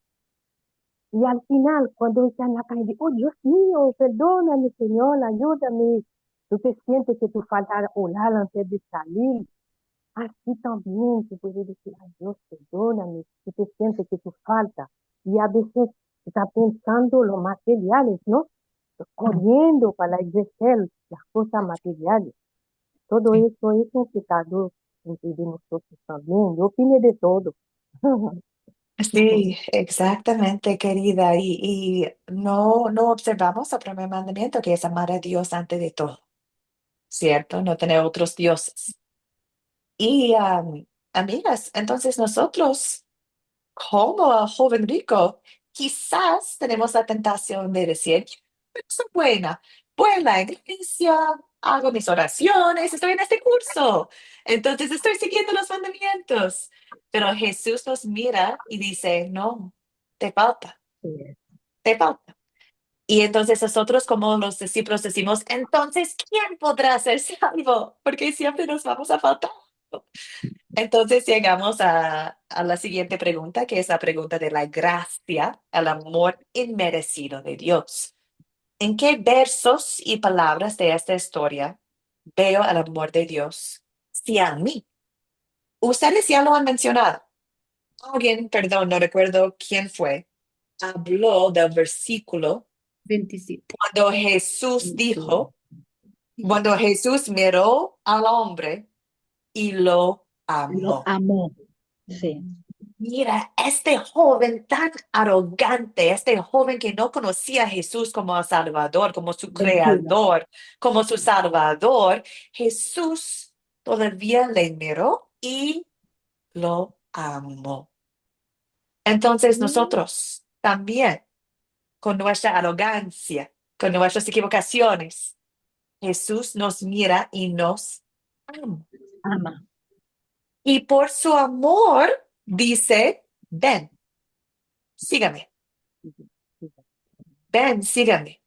Y al final, cuando está en la calle, oh Dios mío, perdóname, Señor, ayúdame. Tú te sientes que tú falta orar antes de salir. Así también tú puedes decir, ay Dios, perdóname. Tú te sientes que tú falta. Y a veces está pensando los materiales, ¿no? Corriendo para ejercer las cosas materiales. Todo Sí. eso es un pecado entre de nosotros también. Yo opino de todo. Sí, exactamente, querida. Y no observamos el primer mandamiento, que es amar a Dios antes de todo, ¿cierto? No tener otros dioses. Y amigas, entonces nosotros, como el joven rico, quizás tenemos la tentación de decir, "Yo soy buena, voy a la iglesia, hago mis oraciones, estoy en este curso, entonces estoy siguiendo los mandamientos". Pero Jesús nos mira y dice, no, te falta, te falta. Y entonces nosotros como los discípulos decimos, entonces, ¿quién podrá ser salvo? Porque siempre nos vamos a faltar. Entonces llegamos a la siguiente pregunta, que es la pregunta de la gracia, el amor inmerecido de Dios. ¿En qué versos y palabras de esta historia veo el amor de Dios? Sí, a mí. Ustedes ya lo han mencionado. Alguien, perdón, no recuerdo quién fue, habló del versículo 27. cuando Jesús Sí, dijo, cuando Jesús miró al hombre y lo lo amó. amó, sí, Mira, este joven tan arrogante, este joven que no conocía a Jesús como el Salvador, como su vencido. creador, como su Salvador, Jesús todavía le miró y lo amó. Entonces nosotros también, con nuestra arrogancia, con nuestras equivocaciones, Jesús nos mira y nos ama. Ama. Y por su amor dice, ven, sígame, ven, sígame.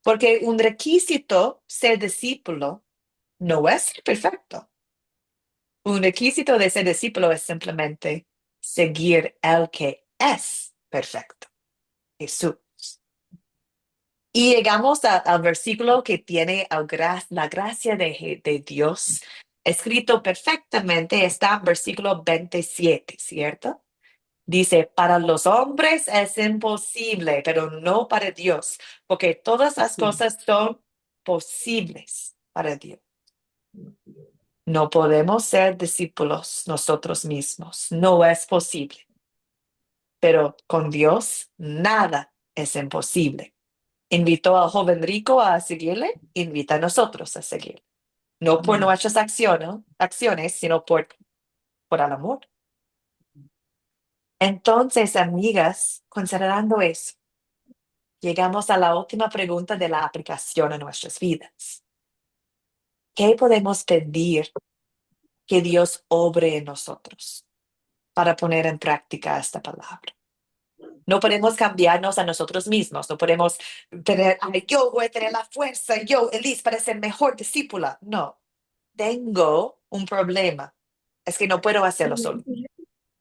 Porque un requisito ser discípulo no es ser perfecto. Un requisito de ser discípulo es simplemente seguir al que es perfecto, Jesús. Y llegamos al versículo que tiene la gracia de Dios escrito perfectamente. Está en versículo 27, ¿cierto? Dice, para los hombres es imposible, pero no para Dios, porque todas las Sí. cosas son posibles para Dios. No podemos ser discípulos nosotros mismos, no es posible, pero con Dios nada es imposible. Invitó al joven rico a seguirle, invita a nosotros a seguirle. No por nuestras acciones, sino por el amor. Entonces, amigas, considerando eso, llegamos a la última pregunta de la aplicación a nuestras vidas. ¿Qué podemos pedir que Dios obre en nosotros para poner en práctica esta palabra? No podemos cambiarnos a nosotros mismos, no podemos tener, "Ay, yo voy a tener la fuerza, yo, Elise, para ser mejor discípula". No, tengo un problema, es que no puedo hacerlo solo.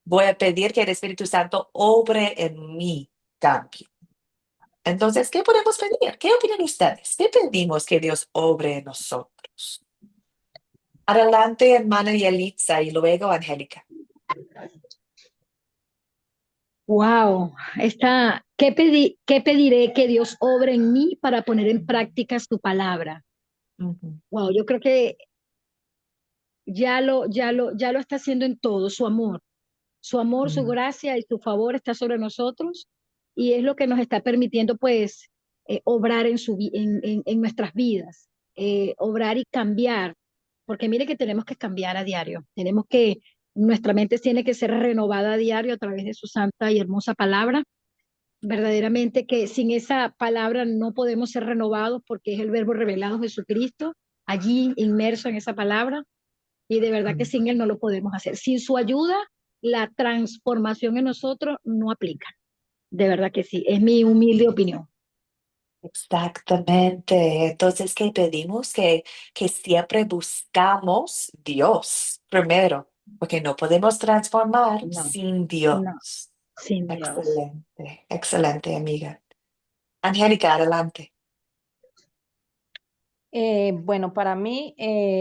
Voy a pedir que el Espíritu Santo obre en mí cambio. Entonces, ¿qué podemos pedir? ¿Qué opinan ustedes? ¿Qué pedimos que Dios obre en nosotros? Adelante, hermana Yelitza, y luego Angélica. Wow, ¿qué pediré que Dios obre en mí para poner en práctica su palabra? Ujú, Wow, yo creo que ya lo está haciendo en todo, su amor. Su amor, su ujú, gracia y su favor está sobre nosotros y es lo que nos está permitiendo pues obrar en nuestras vidas, obrar y cambiar, porque mire que tenemos que cambiar a diario, nuestra mente tiene que ser renovada a diario a través de su santa y hermosa palabra. Verdaderamente que sin esa palabra no podemos ser renovados porque es el verbo revelado Jesucristo allí inmerso en esa palabra y de verdad que ujú. sin Él no lo podemos hacer. Sin su ayuda, la transformación en nosotros no aplica. De verdad que sí, es mi humilde opinión. Exactamente. Entonces, que pedimos que siempre buscamos Dios primero, porque no podemos transformar No, sin no, Dios. sin Dios. Excelente, excelente, amiga. Angélica, adelante. Bueno, para mí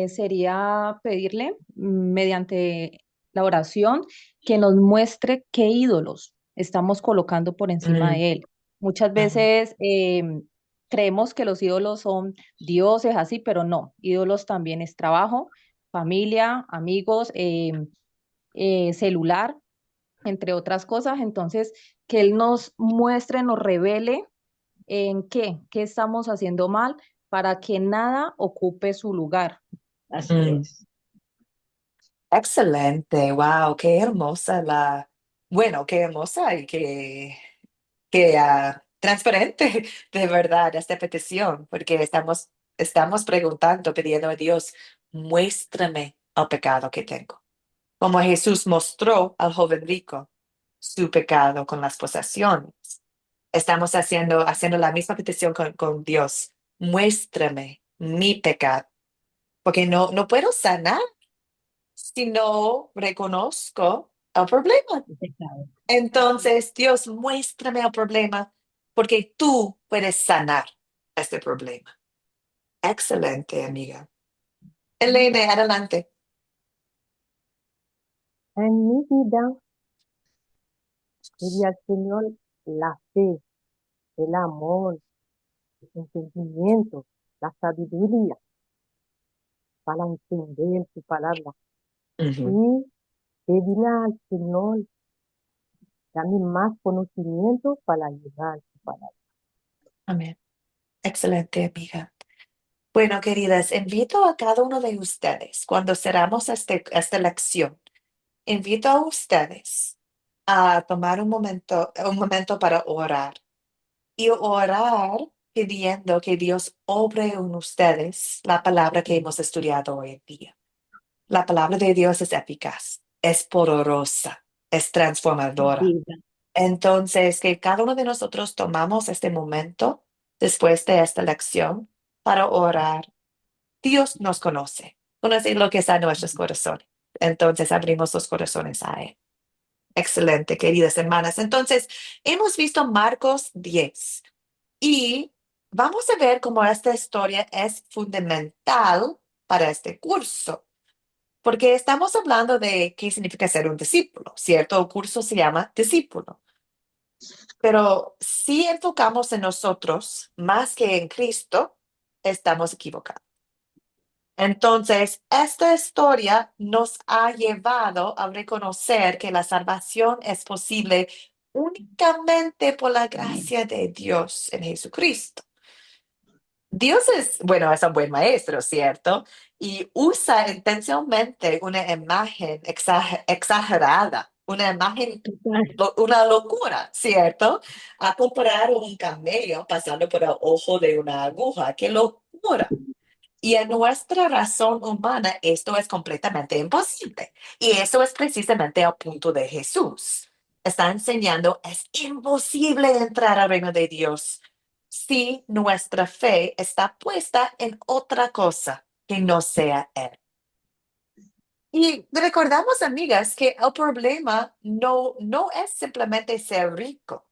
sería pedirle mediante la oración que nos muestre qué ídolos estamos colocando por encima Mm, de él. Muchas mm, veces creemos que los ídolos son dioses, así, pero no. Ídolos también es trabajo, familia, amigos, celular, entre otras cosas. Entonces, que él nos muestre, nos revele en qué estamos haciendo mal para que nada ocupe su lugar. Así mm. es. Excelente, wow, qué hermosa bueno, qué hermosa y qué transparente de verdad esta petición, porque estamos preguntando, pidiendo a Dios, muéstrame el pecado que tengo. Como Jesús mostró al joven rico su pecado con las posesiones. Estamos haciendo la misma petición con Dios. Muéstrame mi pecado, porque no puedo sanar si no reconozco el problema. El pecado. Entonces, Dios, muéstrame el problema, porque tú puedes sanar este problema. Excelente, amiga. Elena, adelante. En mi vida, pedí al Señor la fe, el amor, el entendimiento, la sabiduría para entender su palabra. Ujú. Y pedirle al Señor, dame más conocimiento para llevar su palabra. Amén. Excelente, amiga. Bueno, queridas, invito a cada uno de ustedes, cuando cerramos esta lección, invito a ustedes a tomar un momento para orar y orar pidiendo que Dios obre en ustedes la palabra que hemos estudiado hoy en día. La palabra de Dios es eficaz, es poderosa, es transformadora. Vida. Entonces, que cada uno de nosotros tomamos este momento después de esta lección para orar. Dios nos conoce lo que está en nuestros corazones. Entonces, abrimos los corazones a Él. Excelente, queridas hermanas. Entonces, hemos visto Marcos 10 y vamos a ver cómo esta historia es fundamental para este curso. Porque estamos hablando de qué significa ser un discípulo, ¿cierto? El curso se llama discípulo. Pero si enfocamos en nosotros más que en Cristo, estamos equivocados. Entonces, esta historia nos ha llevado a reconocer que la salvación es posible únicamente por la gracia de Dios en Jesucristo. Dios es un buen maestro, ¿cierto? Y usa intencionalmente una imagen exagerada, una imagen, Total. una locura, ¿cierto? A comparar un camello pasando por el ojo de una aguja. ¡Qué locura! Y en nuestra razón humana esto es completamente imposible. Y eso es precisamente el punto de Jesús. Está enseñando, es imposible entrar al reino de Dios si nuestra fe está puesta en otra cosa que no sea Él. Y recordamos, amigas, que el problema no es simplemente ser rico,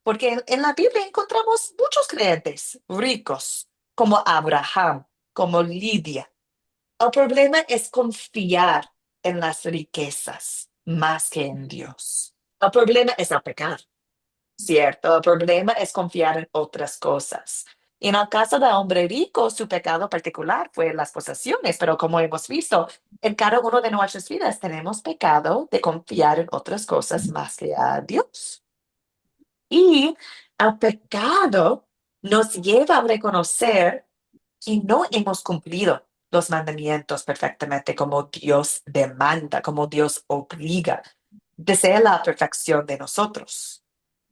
porque en la Biblia encontramos muchos creyentes ricos, como Abraham, como Lidia. El problema es confiar en las riquezas más que en Dios. El problema es el pecado, ¿cierto? El problema es confiar en otras cosas. Y en el caso del hombre rico, su pecado particular fue las posesiones, pero como hemos visto, en cada uno de nuestras vidas tenemos pecado de confiar en otras cosas más que a Dios. Y el pecado nos lleva a reconocer que no hemos cumplido los mandamientos perfectamente como Dios demanda, como Dios obliga. Desea la perfección de nosotros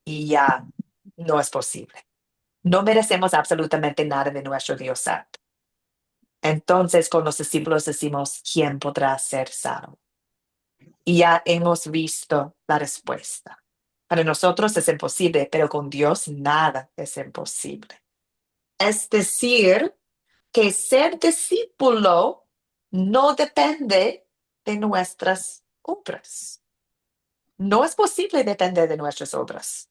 y ya no es posible. No merecemos absolutamente nada de nuestro Dios Santo. Entonces, con los discípulos decimos, ¿quién podrá ser salvo? Y ya hemos visto la respuesta. Para nosotros es imposible, pero con Dios nada es imposible. Es decir, que ser discípulo no depende de nuestras obras. No es posible depender de nuestras obras.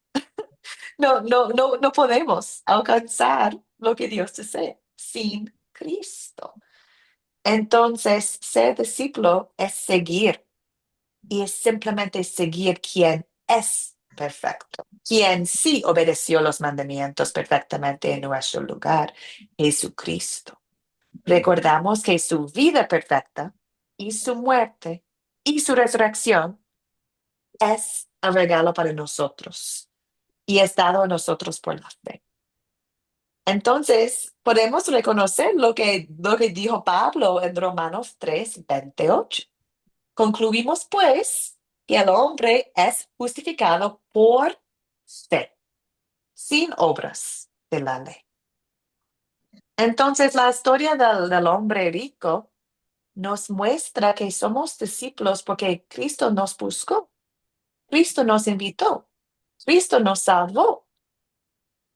No podemos alcanzar lo que Dios desea sin Cristo. Entonces, ser discípulo es seguir y es simplemente seguir quien es perfecto, quien sí obedeció los mandamientos perfectamente en nuestro lugar, Jesucristo. Recordamos que su vida perfecta y su muerte y su resurrección es el regalo para nosotros y es dado a nosotros por la fe. Entonces, podemos reconocer lo que dijo Pablo en Romanos 3:28. Concluimos, pues, que el hombre es justificado por fe, sin obras de la ley. Entonces, la historia del hombre rico nos muestra que somos discípulos porque Cristo nos buscó, Cristo nos invitó, Cristo nos salvó.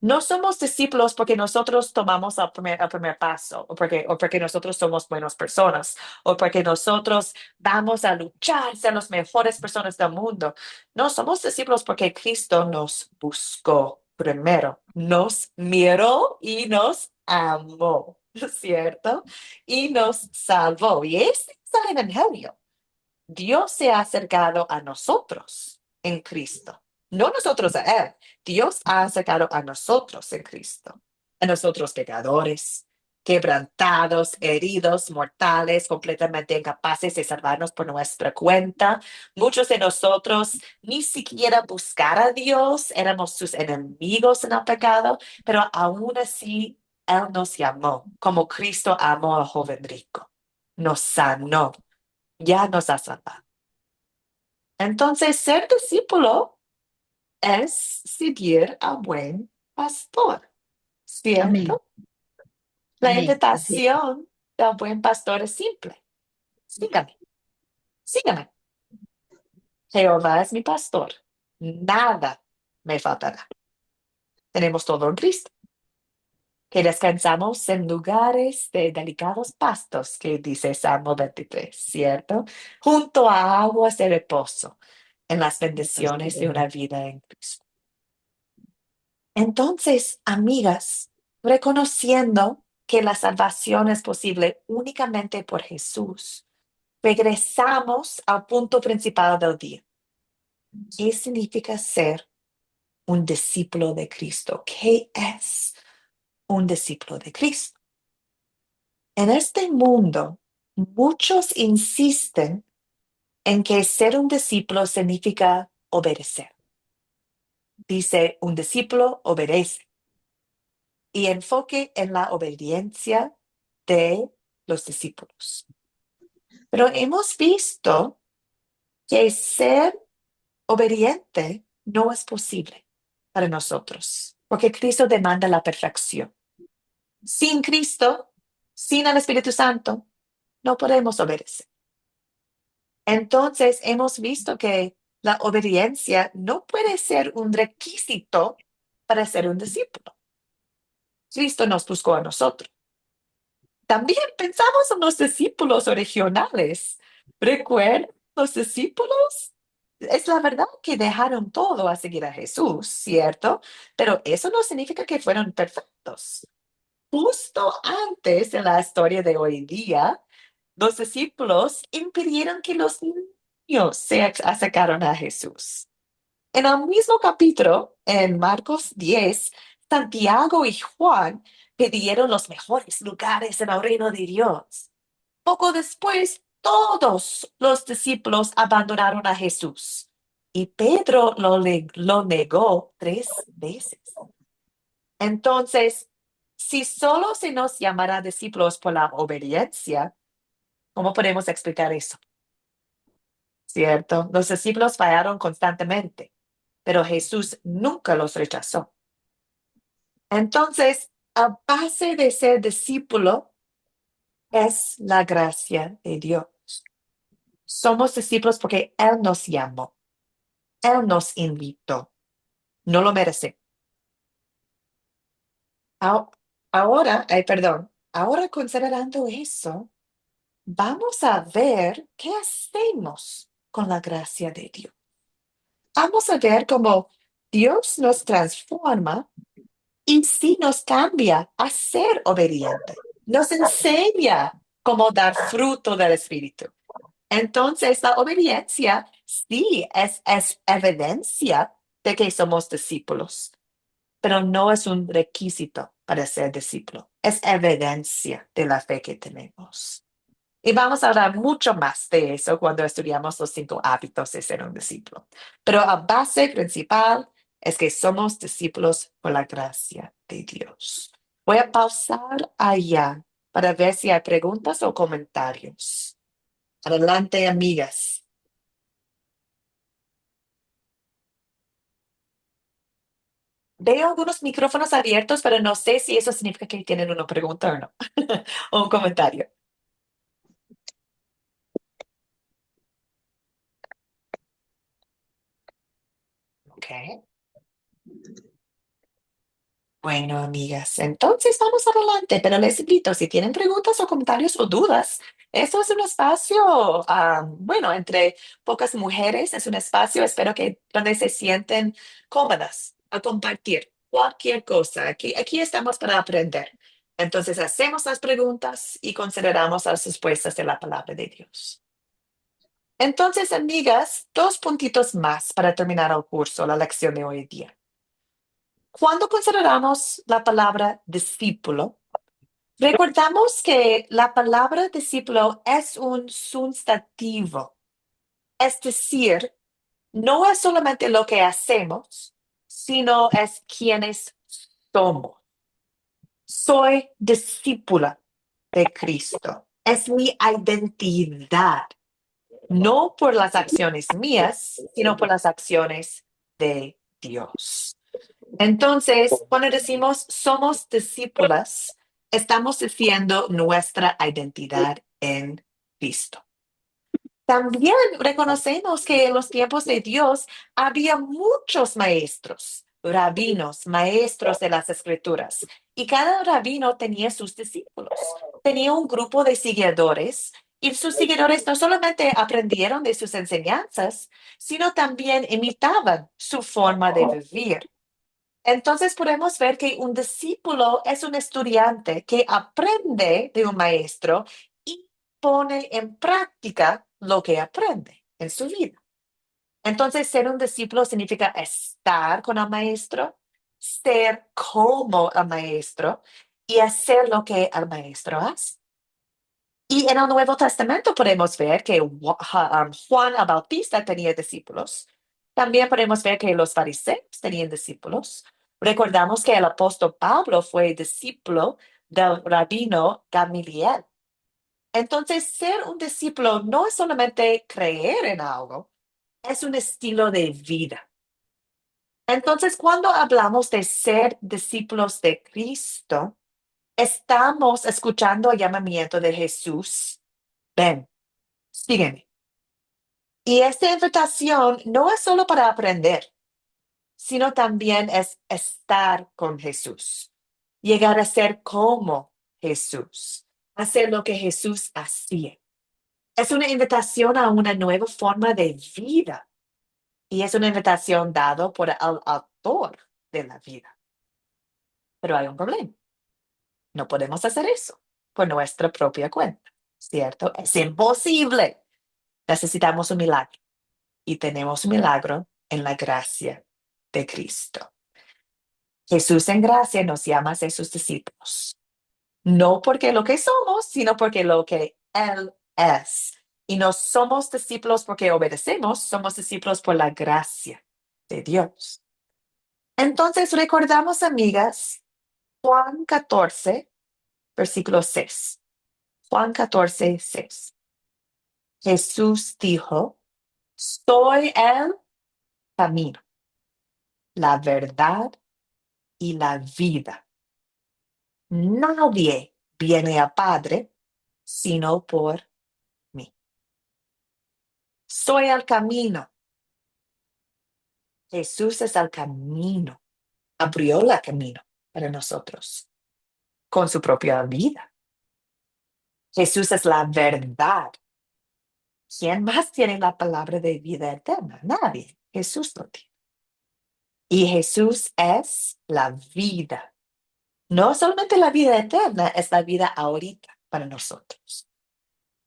No somos discípulos porque nosotros tomamos el primer paso, o porque nosotros somos buenas personas, o porque nosotros vamos a luchar, ser las mejores personas del mundo. No, somos discípulos porque Cristo nos buscó primero, nos miró y nos amó, ¿cierto? Y nos salvó. Y ese es el Evangelio. Dios se ha acercado a nosotros en Cristo, no nosotros a Él. Dios ha acercado a nosotros en Cristo, a nosotros pecadores, quebrantados, heridos, mortales, completamente incapaces de salvarnos por nuestra cuenta. Muchos de nosotros ni siquiera buscar a Dios, éramos sus enemigos en el pecado, pero aún así Él nos llamó, como Cristo amó al joven rico, nos sanó, ya nos ha salvado. Entonces, ser discípulo es seguir al buen pastor, Amén, ¿cierto? La amén. Así es. invitación del buen pastor es simple. Sígame, sígame. Jehová es mi pastor. Nada me faltará. Tenemos todo en Cristo. Que descansamos en lugares de delicados pastos, que dice Salmo 23, ¿cierto? Junto a aguas de reposo, en las bendiciones de una vida en Cristo. Entonces, amigas, reconociendo que la salvación es posible únicamente por Jesús, regresamos al punto principal del día. ¿Qué significa ser un discípulo de Cristo? ¿Qué es un discípulo de Cristo? En este mundo, muchos insisten en que ser un discípulo significa obedecer. Dice, un discípulo obedece. Y enfoque en la obediencia de los discípulos. Pero hemos visto que ser obediente no es posible para nosotros, porque Cristo demanda la perfección. Sin Cristo, sin el Espíritu Santo, no podemos obedecer. Entonces, hemos visto que la obediencia no puede ser un requisito para ser un discípulo. Cristo nos buscó a nosotros. También pensamos en los discípulos originales. ¿Recuerdan los discípulos? Es la verdad que dejaron todo a seguir a Jesús, ¿cierto? Pero eso no significa que fueron perfectos. Justo antes de la historia de hoy día, los discípulos impidieron que los niños se acercaran a Jesús. En el mismo capítulo, en Marcos 10, Santiago y Juan pidieron los mejores lugares en el reino de Dios. Poco después, todos los discípulos abandonaron a Jesús y Pedro lo negó 3 veces. Entonces, si solo se nos llamará discípulos por la obediencia, ¿cómo podemos explicar eso? ¿Cierto? Los discípulos fallaron constantemente, pero Jesús nunca los rechazó. Entonces, a base de ser discípulo es la gracia de Dios. Somos discípulos porque Él nos llamó, Él nos invitó, no lo merecemos. Ahora considerando eso, vamos a ver qué hacemos con la gracia de Dios. Vamos a ver cómo Dios nos transforma y sí nos cambia a ser obediente. Nos enseña cómo dar fruto del Espíritu. Entonces, la obediencia sí es evidencia de que somos discípulos, pero no es un requisito para ser discípulo. Es evidencia de la fe que tenemos. Y vamos a hablar mucho más de eso cuando estudiamos los 5 hábitos de ser un discípulo. Pero la base principal es que somos discípulos por la gracia de Dios. Voy a pausar allá para ver si hay preguntas o comentarios. Adelante, amigas. Veo algunos micrófonos abiertos, pero no sé si eso significa que tienen una pregunta o no. O un comentario. Ok. Bueno, amigas, entonces vamos adelante, pero les invito, si tienen preguntas o comentarios o dudas, esto es un espacio, bueno, entre pocas mujeres, es un espacio, espero que donde se sienten cómodas a compartir cualquier cosa. Aquí estamos para aprender. Entonces hacemos las preguntas y consideramos las respuestas de la palabra de Dios. Entonces, amigas, 2 puntitos más para terminar el curso, la lección de hoy día. Cuando consideramos la palabra discípulo, recordamos que la palabra discípulo es un sustantivo, es decir, no es solamente lo que hacemos, sino es quienes somos. Soy discípula de Cristo. Es mi identidad, no por las acciones mías, sino por las acciones de Dios. Entonces, cuando decimos somos discípulas, estamos diciendo nuestra identidad en Cristo. También reconocemos que en los tiempos de Dios había muchos maestros, rabinos, maestros de las escrituras, y cada rabino tenía sus discípulos. Tenía un grupo de seguidores y sus seguidores no solamente aprendieron de sus enseñanzas, sino también imitaban su forma de vivir. Entonces podemos ver que un discípulo es un estudiante que aprende de un maestro y pone en práctica lo que aprende en su vida. Entonces, ser un discípulo significa estar con el maestro, ser como el maestro y hacer lo que el maestro hace. Y en el Nuevo Testamento podemos ver que Juan el Bautista tenía discípulos. También podemos ver que los fariseos tenían discípulos. Recordamos que el apóstol Pablo fue discípulo del rabino Gamaliel. Entonces, ser un discípulo no es solamente creer en algo, es un estilo de vida. Entonces, cuando hablamos de ser discípulos de Cristo, estamos escuchando el llamamiento de Jesús. Ven, sígueme. Y esta invitación no es solo para aprender, sino también es estar con Jesús, llegar a ser como Jesús, hacer lo que Jesús hacía. Es una invitación a una nueva forma de vida y es una invitación dada por el autor de la vida. Pero hay un problema. No podemos hacer eso por nuestra propia cuenta, ¿cierto? Es imposible. Necesitamos un milagro y tenemos un milagro en la gracia de Cristo. Jesús en gracia nos llama a ser sus discípulos. No porque lo que somos, sino porque lo que Él es. Y no somos discípulos porque obedecemos, somos discípulos por la gracia de Dios. Entonces recordamos, amigas, Juan 14, versículo 6. Juan 14, 6. Jesús dijo, soy el camino, la verdad y la vida. Nadie viene a Padre sino por mí. Soy el camino. Jesús es el camino. Abrió el camino para nosotros con su propia vida. Jesús es la verdad. ¿Quién más tiene la palabra de vida eterna? Nadie. Jesús lo tiene. Y Jesús es la vida. No solamente la vida eterna, es la vida ahorita para nosotros.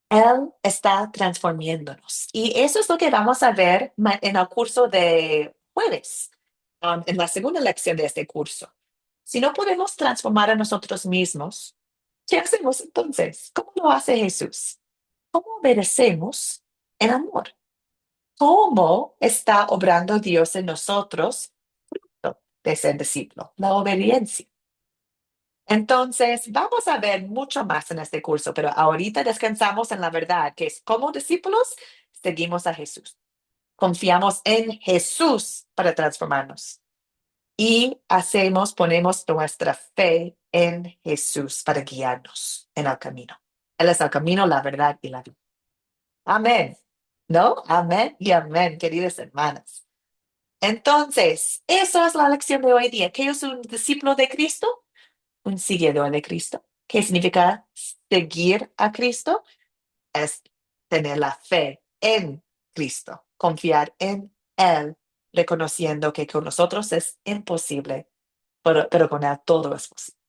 Él está transformándonos. Y eso es lo que vamos a ver en el curso de jueves, en la segunda lección de este curso. Si no podemos transformar a nosotros mismos, ¿qué hacemos entonces? ¿Cómo lo hace Jesús? ¿Cómo obedecemos en amor? ¿Cómo está obrando Dios en nosotros de ser discípulo? La obediencia. Entonces, vamos a ver mucho más en este curso, pero ahorita descansamos en la verdad, que es como discípulos, seguimos a Jesús. Confiamos en Jesús para transformarnos. Y ponemos nuestra fe en Jesús para guiarnos en el camino. Él es el camino, la verdad y la vida. Amén. ¿No? Amén y amén, queridas hermanas. Entonces, eso es la lección de hoy día. ¿Qué es un discípulo de Cristo? Un seguidor de Cristo. ¿Qué significa seguir a Cristo? Es tener la fe en Cristo, confiar en Él, reconociendo que con nosotros es imposible, pero con Él todo es posible.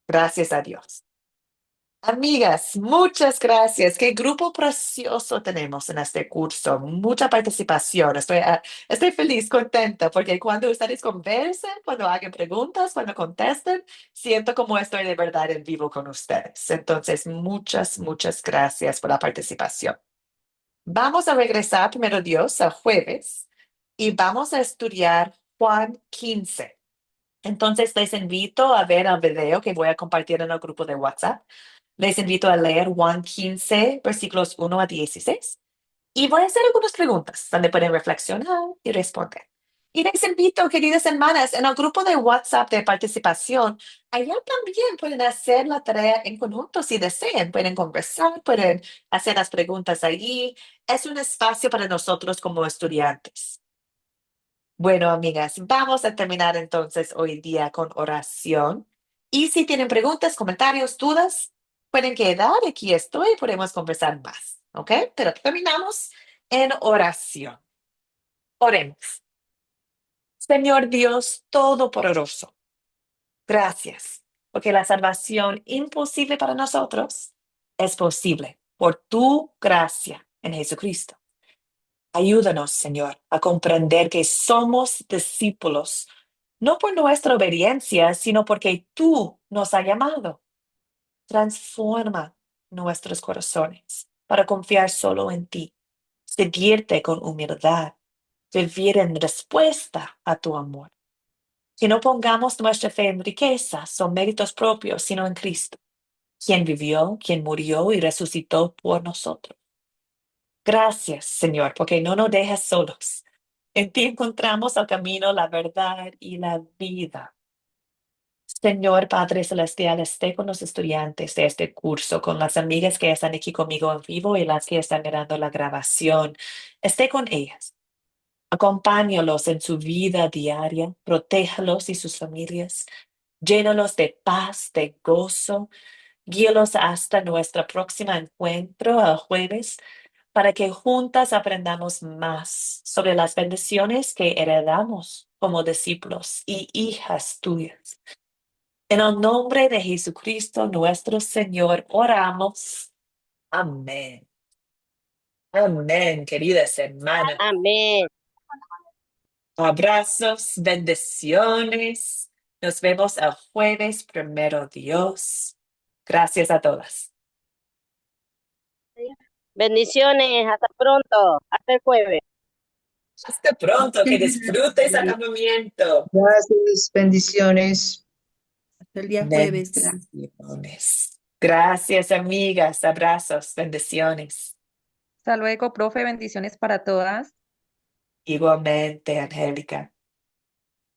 Gracias a Dios. Amigas, muchas gracias. Qué grupo precioso tenemos en este curso. Mucha participación. Estoy feliz, contenta, porque cuando ustedes conversen, cuando hagan preguntas, cuando contesten, siento como estoy de verdad en vivo con ustedes. Entonces, muchas gracias por la participación. Vamos a regresar, primero Dios, a jueves y vamos a estudiar Juan 15. Entonces, les invito a ver el video que voy a compartir en el grupo de WhatsApp. Les invito a leer Juan 15, versículos 1 a 16. Y voy a hacer algunas preguntas donde pueden reflexionar y responder. Y les invito, queridas hermanas, en el grupo de WhatsApp de participación, allá también pueden hacer la tarea en conjunto si desean. Pueden conversar, pueden hacer las preguntas allí. Es un espacio para nosotros como estudiantes. Bueno, amigas, vamos a terminar entonces hoy día con oración. Y si tienen preguntas, comentarios, dudas, pueden quedar, aquí estoy, podemos conversar más, ¿ok? Pero terminamos en oración. Oremos. Señor Dios Todopoderoso, gracias, porque la salvación imposible para nosotros es posible por tu gracia en Jesucristo. Ayúdanos, Señor, a comprender que somos discípulos, no por nuestra obediencia, sino porque tú nos has llamado. Transforma nuestros corazones para confiar solo en ti, seguirte con humildad, vivir en respuesta a tu amor. Que no pongamos nuestra fe en riquezas o méritos propios, sino en Cristo, quien vivió, quien murió y resucitó por nosotros. Gracias, Señor, porque no nos dejas solos. En ti encontramos el camino, la verdad y la vida. Señor Padre Celestial, esté con los estudiantes de este curso, con las amigas que están aquí conmigo en vivo y las que están mirando la grabación. Esté con ellas. Acompáñalos en su vida diaria, protéjalos y sus familias. Llénalos de paz, de gozo. Guíalos hasta nuestro próximo encuentro el jueves para que juntas aprendamos más sobre las bendiciones que heredamos como discípulos y hijas tuyas. En el nombre de Jesucristo, nuestro Señor, oramos. Amén. Amén, queridas hermanas. Amén. Abrazos, bendiciones. Nos vemos el jueves, primero Dios. Gracias a todas. Bendiciones, hasta pronto, hasta el jueves. Hasta pronto, que Muchas disfrutes el gracias. campamento. Gracias, bendiciones. Hasta el día jueves. Gracias. Bendiciones. Gracias, amigas. Abrazos, bendiciones. Hasta luego, profe, bendiciones para todas. Igualmente, Angélica.